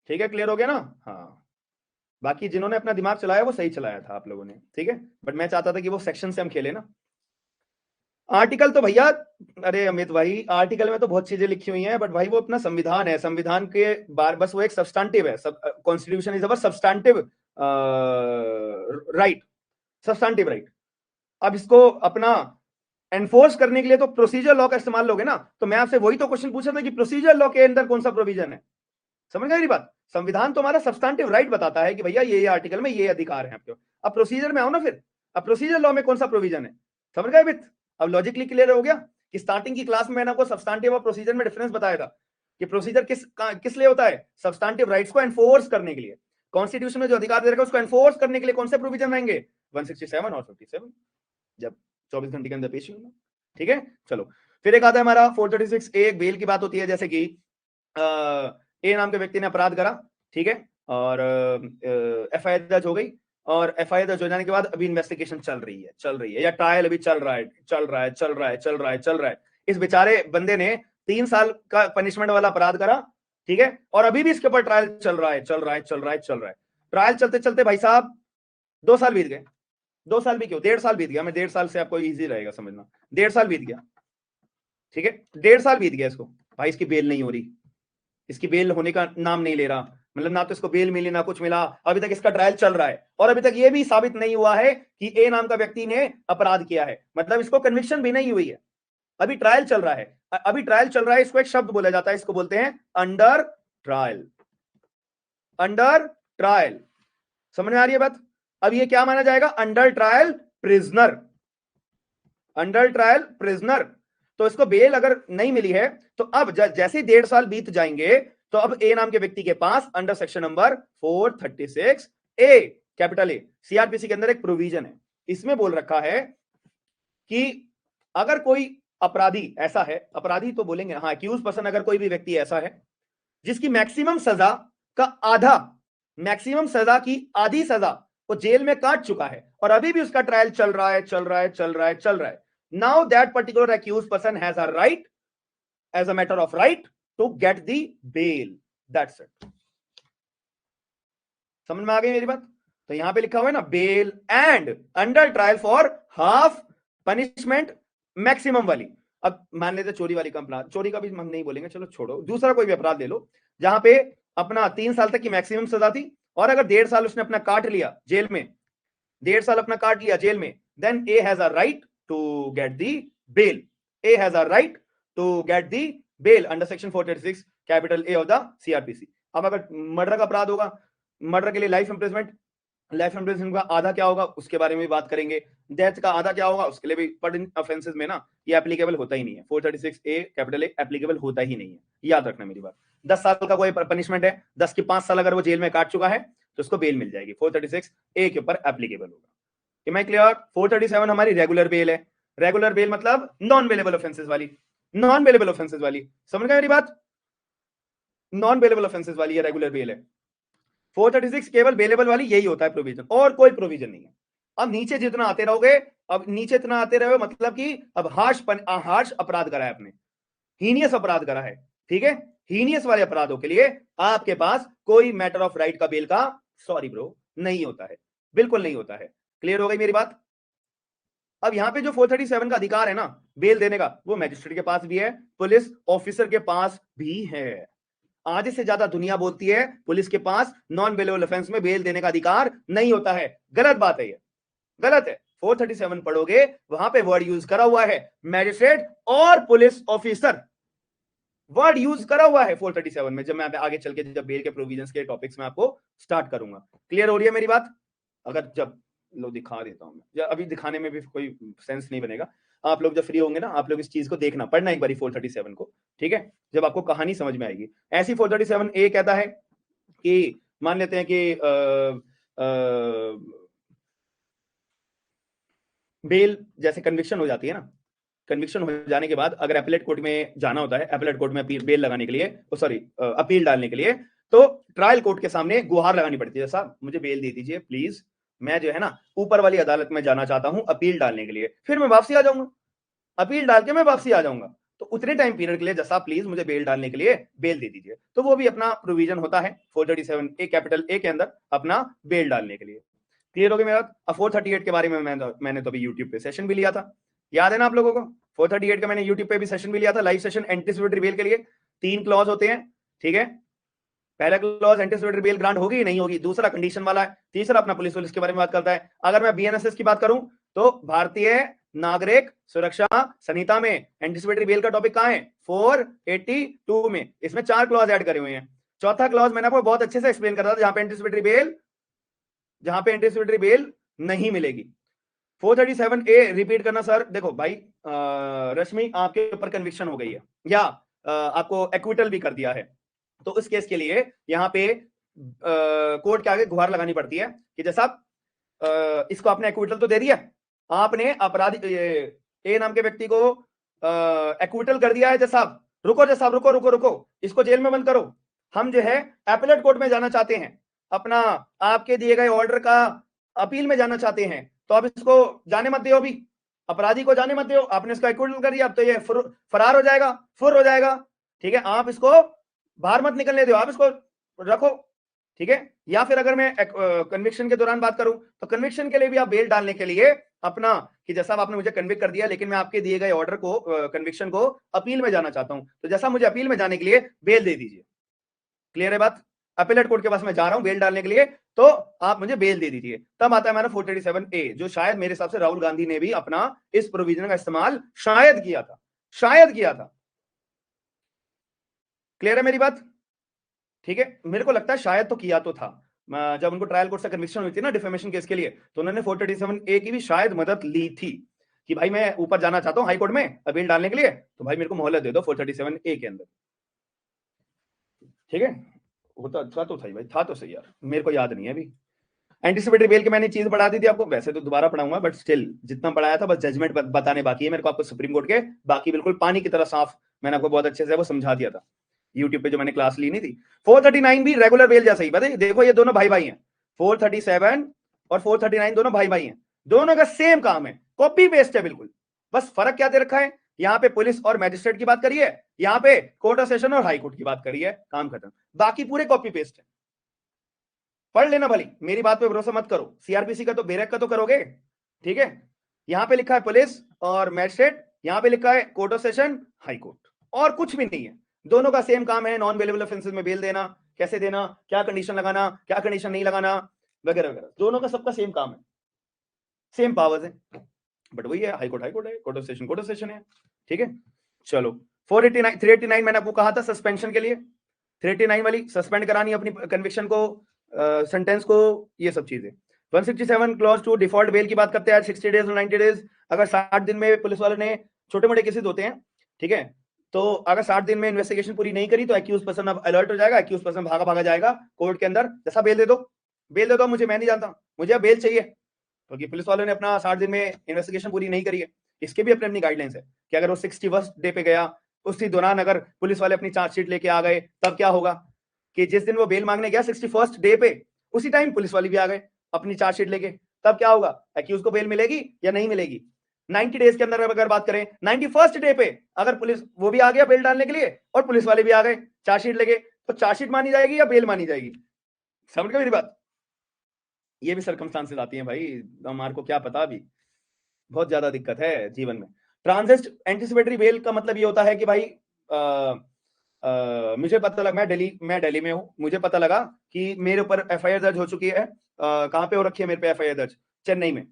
ठीक है, क्लियर हो गया ना, हाँ, बाकी जिन्होंने अपना दिमाग चलाया वो सही चलाया था आप लोगों ने, ठीक है, बट मैं चाहता था कि वो सेक्शन से हम खेले ना। आर्टिकल तो भैया, अरे अमित भाई आर्टिकल में तो बहुत चीजें लिखी हुई हैं, बट भाई वो अपना संविधान है, संविधान के बार बस वो एक सब्सटेंटिव है, constitution is our substantive right, substantive right. अब इसको अपना एनफोर्स करने के लिए तो प्रोसीजर लॉ का इस्तेमाल लोगे ना, तो मैं आपसे वही तो क्वेश्चन पूछा था कि प्रोसीजर लॉ के अंदर कौन सा प्रोविजन है, समझ गए मेरी बात, संविधान तो हमारा सब्सटेंटिव राइट बताता है कि भैया ये आर्टिकल में ये अधिकार है आपके, अब प्रोसीजर में आओ ना, फिर अब प्रोसीजर लॉ में कौन सा प्रोविजन है, समझ गए मित्र, अब लॉजिकली क्लियर हो गया कि स्टार्टिंग की क्लास में मैंने आपको सब्सटेंटिव और प्रोसीजर में डिफरेंस बताया था, कि प्रोसीजर किस लिए होता है, सब्सटेंटिव राइट्स को एनफोर्स करने के लिए, कॉन्स्टिट्यूशन में जो अधिकार दे रखा है उसको एनफोर्स करने के लिए कौन से प्रोविजन रहेंगे, 167 और 57, जब 24 घंटे के अंदर पेश होगा, ठीक है। चलो फिर एक आता है हमारा 436 एक बेल की बात होती है, जैसे कि ए नाम के व्यक्ति ने अपराध करा, ठीक है, और एफआईआर दर्ज हो गई, और एफआईआर दर्ज हो जाने के बाद अभी इन्वेस्टिगेशन चल रही है या ट्रायल अभी चल रहा है, इस बेचारे बंदे ने 3 साल का पनिशमेंट वाला अपराध करा, ठीक है, और अभी भी इसके ऊपर ट्रायल चल रहा है, ट्रायल चलते चलते भाई साहब 2 साल बीत गए, 2 साल भी क्यों, 1.5 साल बीत गया, मैं 1.5 साल से आपको इजी रहेगा समझना, 1.5 साल बीत गया, ठीक है, 1.5 साल बीत गया इसको, भाई इसकी बेल नहीं हो रही, इसकी बेल होने का नाम नहीं ले रहा, मतलब ना तो इसको बेल मिली ना कुछ मिला, अभी तक इसका ट्रायल चल रहा है और अभी तक ये भी साबित नहीं हुआ है कि ए नाम का व्यक्ति ने अपराध किया है, मतलब इसको कन्विक्शन भी नहीं हुई है, अभी ट्रायल चल रहा है। अभी ट्रायल चल रहा है, इसको एक शब्द बोला जाता है, इसको बोलते हैं अंडर ट्रायल। अंडर ट्रायल, समझ में आ रही है बात? अब ये क्या माना जाएगा? Under trial prisoner. Under trial prisoner. तो इसको बेल अगर नहीं मिली है तो अब जैसे 1.5 साल बीत जाएंगे तो अब ए नाम के व्यक्ति के पास under section number 436 A, capital A, CrPC के अंदर एक प्रोविजन है, इसमें बोल रखा है कि अगर कोई अपराधी ऐसा है, अपराधी तो बोलेंगे हाँ, एक्यूज पर्सन, अगर कोई भी व्यक्ति ऐसा है जिसकी मैक्सिमम सजा का आधा, मैक्सिमम सजा की आधी सजा वो जेल में काट चुका है और अभी भी उसका ट्रायल चल रहा है, now that particular accused person has a right, as a matter of right, to get the bail, that's it। समझ में आ गई मेरी बात? तो यहां पे लिखा हुआ है ना, bail and under trial for half punishment maximum वाली। अब मान लेते चोरी वाली का अपराध, चोरी का भी हम नहीं बोलेंगे, चलो छोड़ो, दूसरा कोई भी अपराध ले लो जहां पे अपना 3 साल तक की मैक्सिमम सजा थी और अगर 1.5 साल उसने अपना काट लिया जेल में, 1.5 साल अपना काट लिया जेल में, then A has a right to get the bail. A has a right to get the bail under section 436 capital A of the CrPC. अब अगर मर्डर का अपराध होगा, मर्डर के लिए लाइफ इंप्रिजमेंट, लाइफ इंप्रिजमेंट का आधा क्या होगा उसके बारे में भी बात करेंगे, डेथ का आधा क्या होगा उसके लिए भी, बट इन ऑफेंसेस में ना ये एप्लीकेबल होता ही नहीं है, 436 ए कैपिटल ए एप्लीकेबल होता ही नहीं है, याद रखना मेरी बात। 10 साल का कोई पनिशमेंट है, 10 के 5 साल अगर वो जेल में काट चुका है तो उसको बेल मिल जाएगी, 436 ए के ऊपर एप्लीकेबल होगा। Am I clear? 437 हमारी रेगुलर बेल है, रेगुलर बेल मतलब नॉन बेलेबल ऑफेंसेस वाली, नॉन बेलेबल ऑफेंसेस वाली, समझ गए मेरी बात? नॉन बेलेबल ऑफेंसेस वाली ये रेगुलर बेल है। 436 केवल बेलेबल वाली यही होता है प्रोविजन, और कोई प्रोविजन नहीं है। अब नीचे जितना आते रहोगे, अब नीचे इतना आते रहोगे मतलब कि अब हार्श अपराध करा है आपने, हीनियस अपराध करा है, ठीक है? हीनियस वाले अपराधों के लिए आपके पास कोई मैटर ऑफ राइट का बेल का, सॉरी ब्रो, नहीं होता है, बिल्कुल नहीं होता है। क्लियर हो गई मेरी बात? अब यहां पे जो 437 का अधिकार है ना बेल देने का, वो मैजिस्ट्रेट के पास भी है, पुलिस ऑफिसर के पास भी है। आधे से ज्यादा दुनिया बोलती है पुलिस के पास नॉन बेलेबल ऑफेंस में बेल देने का अधिकार नहीं होता है, गलत बात है, ये गलत है। 437 पढ़ोगे वहां पे वर्ड यूज करा हुआ है मैजिस्ट्रेट और पुलिस ऑफिसर, वर्ड यूज करा हुआ है 437 में, जब मैं आगे चल के जब बेल के प्रोविजंस के टॉपिक्स में आपको स्टार्ट करूंगा। क्लियर हो रही है मेरी बात? अगर जब लो दिखा देता हूं मैं, अभी दिखाने में भी कोई सेंस नहीं बनेगा, आप लोग जब फ्री होंगे ना आप लोग इस चीज को देखना, पढ़ना एक बारी 437 को, ठीक है? जब आपको कहानी समझ में आएगी। ऐसी 437 ए कहता है कि मान लेते हैं कि बेल जैसे कन्विक्शन हो जाती है ना, कन्विक्शन हो जाने के बाद अगर एपीलेट कोर्ट में जाना होता है, एपीलेट कोर्ट में बेल लगाने के लिए, सॉरी अपील डालने के लिए, तो ट्रायल कोर्ट के सामने गुहार लगानी पड़ती है, साहब मुझे बेल दे दीजिए प्लीज, मैं जो है ना ऊपर वाली अदालत में जाना चाहता हूं अपील डालने के लिए, फिर मैं वापसी आ जाऊंगा, अपील डाल के मैं वापसी आ जाऊंगा, तो उतने टाइम पीरियड के लिए जैसा प्लीज मुझे बेल डालने के लिए बेल दे दीजिए। तो वो भी अपना प्रोविजन होता है 437 ए कैपिटल ए के अंदर अपना बेल डालने के लिए। क्लियर हो गया मेरा? 438 के बारे में मैंने तो अभी यूट्यूब पे सेशन भी लिया था, याद है ना आप लोगों को? 438 का मैंने यूट्यूब पे भी सेशन भी लिया था, लाइव सेशन एंटीसिपेटरी बेल के लिए। 3 क्लॉज होते हैं, ठीक है? पहला क्लॉज एंटीसिपेटरी बेल ग्रांट होगी नहीं होगी, दूसरा कंडीशन वाला है, तीसरा अपना पुलिस के बारे में बात करता है। अगर मैं बीएनएसएस की बात करूं तो भारतीय नागरिक सुरक्षा संहिता में एंटीसिपेटरी बेल का टॉपिक कहां है? 482 में, इसमें 4 क्लॉज ऐड करे हुए हैं। चौथा क्लॉज मैंने आपको बहुत अच्छे से एक्सप्लेन करा था, जहां पे एंटीसिपेटरी बेल नहीं मिलेगी। 437 ए रिपीट करना सर, देखो भाई रश्मि आपके ऊपर कन्विक्शन हो गई है या आपको एक्विटल भी कर दिया है, तो उस केस के लिए यहाँ पे कोर्ट के आगे गुहार लगानी पड़ती है कि जैसा इसको आपने एक्विटल तो दे दिया, आपने अपराधी ए नाम के व्यक्ति को एक्विटल कर दिया है, जज साहब रुको, जज साहब रुको रुको रुको, इसको जेल में बंद करो, हम जो है एपीलेट कोर्ट में जाना चाहते हैं, अपना आपके दिए गए ऑर्डर का अपील में जाना चाहते हैं, तो अब इसको जाने मत दो, भी अपराधी को जाने मत दो, आपने इसका एक्विटल कर दिया, अब तो ये फरार हो जाएगा, फुर हो जाएगा, ठीक है? आप इसको बाहर मत निकलने दो, आप इसको रखो, ठीक है? या फिर अगर मैं कन्विक्शन के दौरान बात करूं तो कन्विक्शन के लिए भी आप बेल डालने के लिए अपना कि जैसा आपने मुझे कन्विक्ट कर दिया, लेकिन मैं आपके दिए गए ऑर्डर को कन्विक्शन को अपील में जाना चाहता हूं, तो जैसा मुझे अपील में जाने के लिए बेल दे दीजिए। क्लियर है बात? अपीलेट कोर्ट के पास मैं जा रहा हूं बेल डालने के लिए, तो आप मुझे बेल दे दीजिए। तब आता है हमारा 437A, जो शायद मेरे हिसाब से राहुल गांधी ने भी अपना इस प्रोविजन का इस्तेमाल शायद किया था, शायद किया था। क्लियर है मेरी बात? ठीक है, मेरे को लगता है शायद तो किया तो था। जब उनको ट्रायल कोर्ट से कन्विक्शन हुई थी ना डिफेमेशन केस के लिए, तो उन्होंने 437A की भी शायद मदद ली थी कि भाई मैं ऊपर जाना चाहता हूं हाई कोर्ट में अपील डालने के लिए, तो भाई मेरे को मोहलत दे दो 437A के अंदर। ठीक है, होता था तो सही भाई, था तो सही यार, मेरे को याद नहीं है अभी। एंटीसिपेटरी बेल की मैंने चीज पढ़ा दी थी आपको, वैसे तो दोबारा पढ़ाऊंगा, बट स्टिल जितना पढ़ाया था बस जजमेंट बताने बाकी है मेरे को आपको सुप्रीम कोर्ट के, बाकी बिल्कुल पानी की तरह साफ मैंने आपको बहुत अच्छे से वो समझा दिया था यूट्यूब पे जो मैंने क्लास ली नहीं थी। 439 भी रेगुलर बेल जैसा ही, बताइए देखो ये दोनों भाई भाई हैं, 437 और 439 दोनों भाई भाई हैं, दोनों का सेम काम है, कॉपी पेस्ट है बिल्कुल। बस फर्क क्या दे रखा है, यहाँ पे पुलिस और मैजिस्ट्रेट की बात करिए, यहाँ पे कोर्ट ऑफ सेशन और हाई कोर्ट की बात करिए, काम खत्म, बाकी पूरे कॉपी पेस्ट है। पढ़ लेना भली, मेरी बात पे भरोसा मत करो, सीआरपीसी का तो बेरेक का तो करोगे। ठीक है, यहां पे लिखा है पुलिस और मैजिस्ट्रेट, यहां पे लिखा है court of session high court, और कुछ भी नहीं है, दोनों का सेम काम है, नॉन बेलेबल ऑफेंसेस में बेल देना, कैसे देना, क्या कंडीशन लगाना, क्या कंडीशन नहीं लगाना, वगैरह वगैरह, दोनों का सबका सेम काम है, सेम पावर्स है, बट वही है, हाई कोर्ट है, कोर्ट ऑफ सेशन है। ठीक है, चलो 389 मैंने आपको कहा था सस्पेंशन के लिए, 389 वाली सस्पेंड करानी अपनी कन्विक्शन को, सेंटेंस को, ये सब चीजें। 167 क्लॉज 2 डिफॉल्ट बेल की बात करते हैं, 60 डेज और 90 डेज, अगर 60 दिन में पुलिस वाले ने, छोटे मोटे केसेस होते हैं, ठीक है, तो अगर 60 दिन में इन्वेस्टिगेशन पूरी नहीं करी तो एक्यूज पर्सन अब अलर्ट हो जाएगा, एक्यूज पर्सन भागा भागा जाएगा कोर्ट के अंदर, जैसा बेल दे दो, बेल दे दो मुझे, मैं नहीं जानता, मुझे अब बेल चाहिए, क्योंकि पुलिस वालों ने अपना 60 दिन में इन्वेस्टिगेशन पूरी नहीं करी है। इसके भी अपनी गाइडलाइंस है कि अगर वो 61st डे पे गया, उसी दौरान अगर पुलिस वाले अपनी चार्जशीट लेके आ गए, तब क्या होगा कि जिस दिन वो बेल मांगने गया 61st डे पे, उसी टाइम पुलिस वाले भी आ गए अपनी चार्जशीट लेके, तब क्या होगा, एक्यूज को बेल मिलेगी या नहीं मिलेगी। 90 डेज के अंदर अगर बात करें, 91st डे पे अगर पुलिस वो भी आ गया बेल डालने के लिए और पुलिस वाले भी आ गए चार्जशीट लेके, तो चार्जशीट मानी जाएगी या बेल मानी जाएगी? समझ गए मेरी बात? ये भी सर्कमस्टांसेस आती हैं भाई, हमारे को क्या पता, अभी बहुत ज्यादा दिक्कत है जीवन में। ट्रांजिस्ट एंटीसिपेटरी बेल का मतलब ये होता है कि भाई मुझे पता लगा, मैं दिल्ली में हूँ, मुझे पता लगा कि मेरे ऊपर एफआईआर दर्ज हो चुकी है, कहाँ पे हो रखी है मेरे पे एफआईआर दर्ज? चेन्नई में।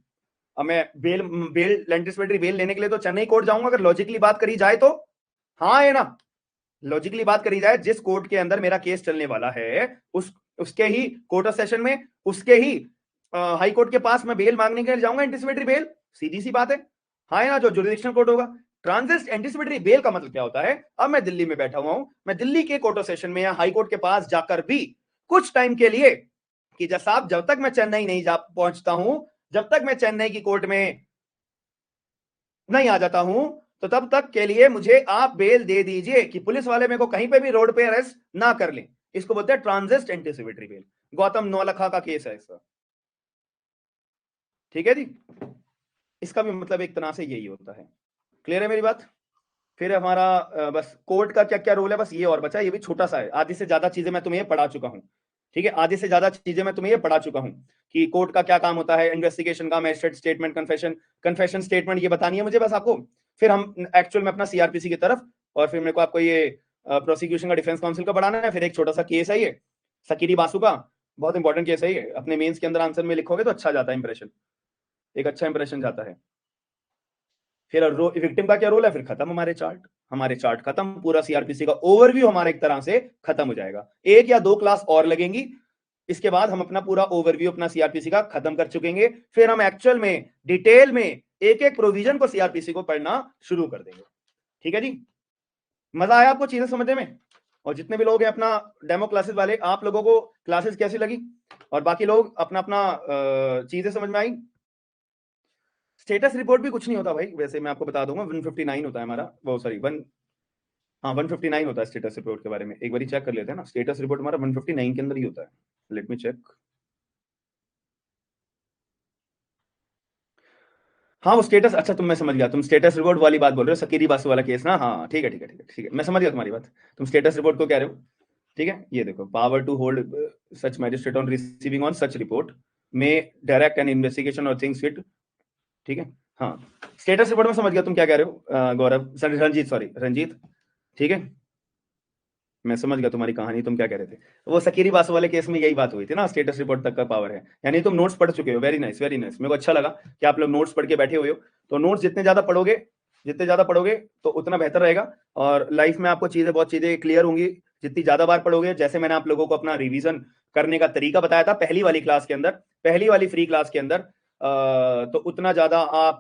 अब मैं बेल एंटीसिपेटरी बेल लेने के लिए तो चेन्नई कोर्ट जाऊंगा, अगर लॉजिकली बात करी जाए तो, हाँ है ना, लॉजिकली बात करी जाए, जिस कोर्ट के अंदर मेरा केस चलने वाला है उसके ही कोर्ट ऑफ सेशन में, उसके ही हाई कोर्ट के पास मैं बेल मांगने के लिए जाऊंगा, एंटीसिपेटरी बेल, सीधी सी बात है, हाँ है ना, जो जुरिडिक्शनल कोर्ट होगा। ट्रांजिस्ट एंटीसिपेटरी बेल का मतलब क्या होता है, अब मैं दिल्ली में बैठा हुआ हूं, मैं दिल्ली के कोर्ट ऑफ सेशन में या हाई कोर्ट के पास जाकर भी कुछ टाइम के लिए, कि जब साहब जब तक मैं चेन्नई नहीं जा पहुंचता हूं, जब तक मैं चेन्नई की कोर्ट में नहीं आ जाता हूं, तो तब तक के लिए मुझे आप बेल दे दीजिए कि पुलिस वाले मेरे को कहीं पे भी रोड पे अरेस्ट ना कर लें। इसको बोलते हैं ट्रांजिस्ट एंटीसिपेटरी बेल। गौतम नौलखा का केस है इसका, ठीक है जी, इसका भी मतलब एक तरह से यही होता है। क्लियर है मेरी बात? फिर हमारा बस कोर्ट का क्या क्या रोल है, बस ये और बचा, ये भी छोटा सा है, आधी से ज्यादा चीजें मैं तुम्हें पढ़ा चुका हूं, ठीक है, आधी से ज्यादा चीजें मैं तुम्हें ये पढ़ा चुका हूं कि कोर्ट का क्या काम होता है, इन्वेस्टिगेशन का, मैजिस्ट्रेट स्टेटमेंट, कन्फेशन स्टेटमेंट, ये बतानी है मुझे बस आपको। फिर हम एक्चुअल में अपना सीआरपीसी की तरफ, और फिर मेरे को आपको ये प्रोसिक्यूशन का, डिफेंस काउंसिल का पढ़ाना है, फिर एक छोटा सा केस है ये सकीरी बासु का, बहुत इंपॉर्टेंट केस है ये, अपने मेंस के अंदर आंसर में लिखोगे तो अच्छा जाता है इंप्रेशन, एक अच्छा इंप्रेशन जाता है। फिर विक्टिम का क्या रोल है, फिर खत्म हमारे चार्ट खत्म, पूरा सीआरपीसी का ओवरव्यू हमारा एक तरह से खत्म हो जाएगा। एक या दो क्लास और लगेंगी, इसके बाद हम अपना पूरा ओवरव्यू अपना सीआरपीसी का खत्म कर चुकेंगे, फिर हम एक्चुअल में डिटेल में एक एक प्रोविजन को सीआरपीसी को पढ़ना शुरू कर देंगे। ठीक है जी, मजा आया आपको चीजें समझने में? और जितने भी लोग हैं अपना डेमो क्लासेस वाले, आप लोगों को क्लासेस कैसी लगी, और बाकी लोग अपना अपना चीजें समझ में आई? स्टेटस रिपोर्ट भी कुछ नहीं होता भाई, वैसे मैं आपको बता दूंगा, 159 होता है हमारा, वो सॉरी 159 होता है स्टेटस रिपोर्ट के बारे में, एक बार चेक कर लेते हैं ना, स्टेटस रिपोर्ट हमारा 159 के अंदर ही होता है, लेट मी चेक। हाँ वो स्टेटस, अच्छा तुम, मैं समझ गया, तुम स्टेटस रिपोर्ट वाली बात बोल रहे हो, सकीरी बासु वाला केस ना, हाँ ठीक है ठीक है ठीक है ठीक है, मैं समझ गया तुम्हारी बात, तुम स्टेटस रिपोर्ट को कह रहे हो, ठीक है। ये देखो, power to hold such magistrate on receiving on such report में डायरेक्ट एन इन्वेस्टिगेशन और थिंग्स फिट, ठीक है। हाँ स्टेटस रिपोर्ट में समझ गया तुम क्या कह रहे हो, गौरव, रंजीत, सॉरी रंजीत, ठीक है। मैं समझ गया तुम्हारी कहानी, तुम क्या कह रहे थे। वो सकीरी बासु वाले केस में यही बात हुई थी ना, स्टेटस रिपोर्ट तक का पावर है, यानी तुम नोट्स पढ़ चुके हो। वेरी नाइस, वेरी नाइस, मेरे को अच्छा लगा कि आप लोग नोट्स पढ़ के बैठे हुए हो। तो नोट्स जितने ज्यादा पढ़ोगे तो उतना बेहतर रहेगा, और लाइफ में आपको बहुत चीजें क्लियर होंगी जितनी ज्यादा बार पढ़ोगे। जैसे मैंने आप लोगों को अपना रिवीजन करने का तरीका बताया था पहली वाली क्लास के अंदर, पहली वाली फ्री क्लास के अंदर, तो उतना ज्यादा आप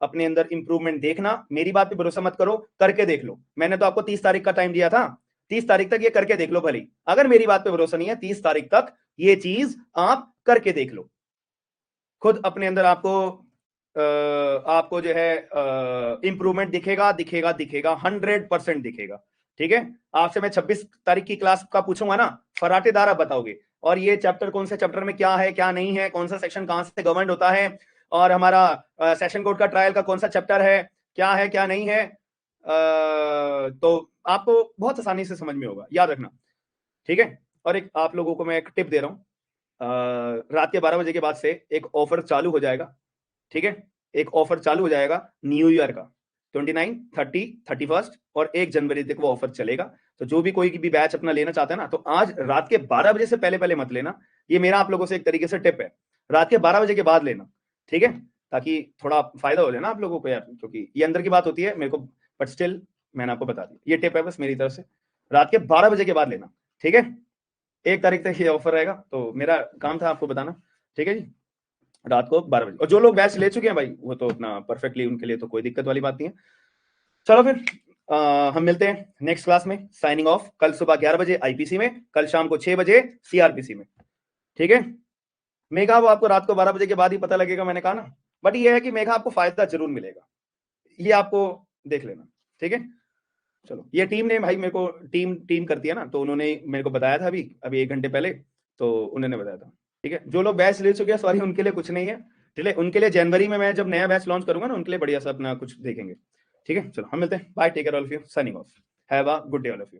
अपने अंदर इंप्रूवमेंट देखना। मेरी बात पे भरोसा मत करो, करके देख लो। मैंने तो आपको 30 तारीख का टाइम दिया था, 30 तारीख तक ये करके देख लो भली। अगर मेरी बात पे भरोसा नहीं है, 30 तारीख तक ये चीज आप करके देख लो, खुद अपने अंदर आपको जो है इंप्रूवमेंट दिखेगा, दिखेगा, दिखेगा, 100% दिखेगा। ठीक है, आपसे मैं 26 तारीख की क्लास का पूछूंगा ना, फराटेदार आप बताओगे। और ये चैप्टर, कौन से चैप्टर में क्या है क्या नहीं है, कौन सा सेक्शन कहां से गवर्नड होता है, और हमारा सेशन कोड का ट्रायल का कौन सा चैप्टर है, क्या नहीं है, तो आपको बहुत आसानी से समझ में होगा, याद रखना। ठीक है, और एक आप लोगों को मैं एक टिप दे रहा हूं, रात के 12 बजे के बाद से एक ऑफर चालू हो जाएगा। ठीक है, एक ऑफर चालू हो जाएगा न्यू ईयर का, 29, 30, 31 और 1 जनवरी तक वो ऑफर चलेगा। तो जो भी कोई भी बैच अपना लेना चाहता है ना, तो आज रात के 12 बजे से पहले मत लेना। ये मेरा आप लोगों से एक तरीके से टिप है, रात के 12 बजे के बाद लेना। ठीक है, ताकि थोड़ा फायदा हो जाए ना आप लोगों को यार, क्योंकि ये अंदर की बात होती है मेरे को, बट स्टिल मैंने आपको बता दी, ये टिप है बस मेरी तरफ से, रात के 12 बजे के बाद लेना। ठीक है, 1 तारीख तक ये ऑफर रहेगा, तो मेरा काम था आपको बताना। ठीक है जी, रात को 12 बजे। और जो लोग बैच ले चुके हैं भाई, वो तो अपना परफेक्टली, उनके लिए तो कोई दिक्कत वाली बात नहीं है। चलो फिर हम मिलते हैं नेक्स्ट क्लास में। Signing off. कल सुबह 11 बजे आईपीसी में, कल शाम को 6 बजे सीआरपीसी में। ठीक है, मेघा वो आपको रात को 12 बजे के बाद ही पता लगेगा, मैंने कहा ना, बट ये है कि मेघा आपको फायदा जरूर मिलेगा, ये आपको देख लेना। ठीक है, चलो, ये टीम ने भाई मेरे को टीम करती है ना, तो उन्होंने मेरे को बताया था अभी 1 घंटे पहले, तो उन्होंने बताया था। ठीक है, जो लोग बैच ले चुके हैं, सॉरी उनके लिए कुछ नहीं है। ठीक है, उनके लिए जनवरी में मैं जब नया बैच लॉन्च करूंगा ना, उनके लिए बढ़िया सा अपना कुछ देखेंगे। ठीक है, चलो हम मिलते हैं, bye, take care all of you, signing off, have a good day all of you.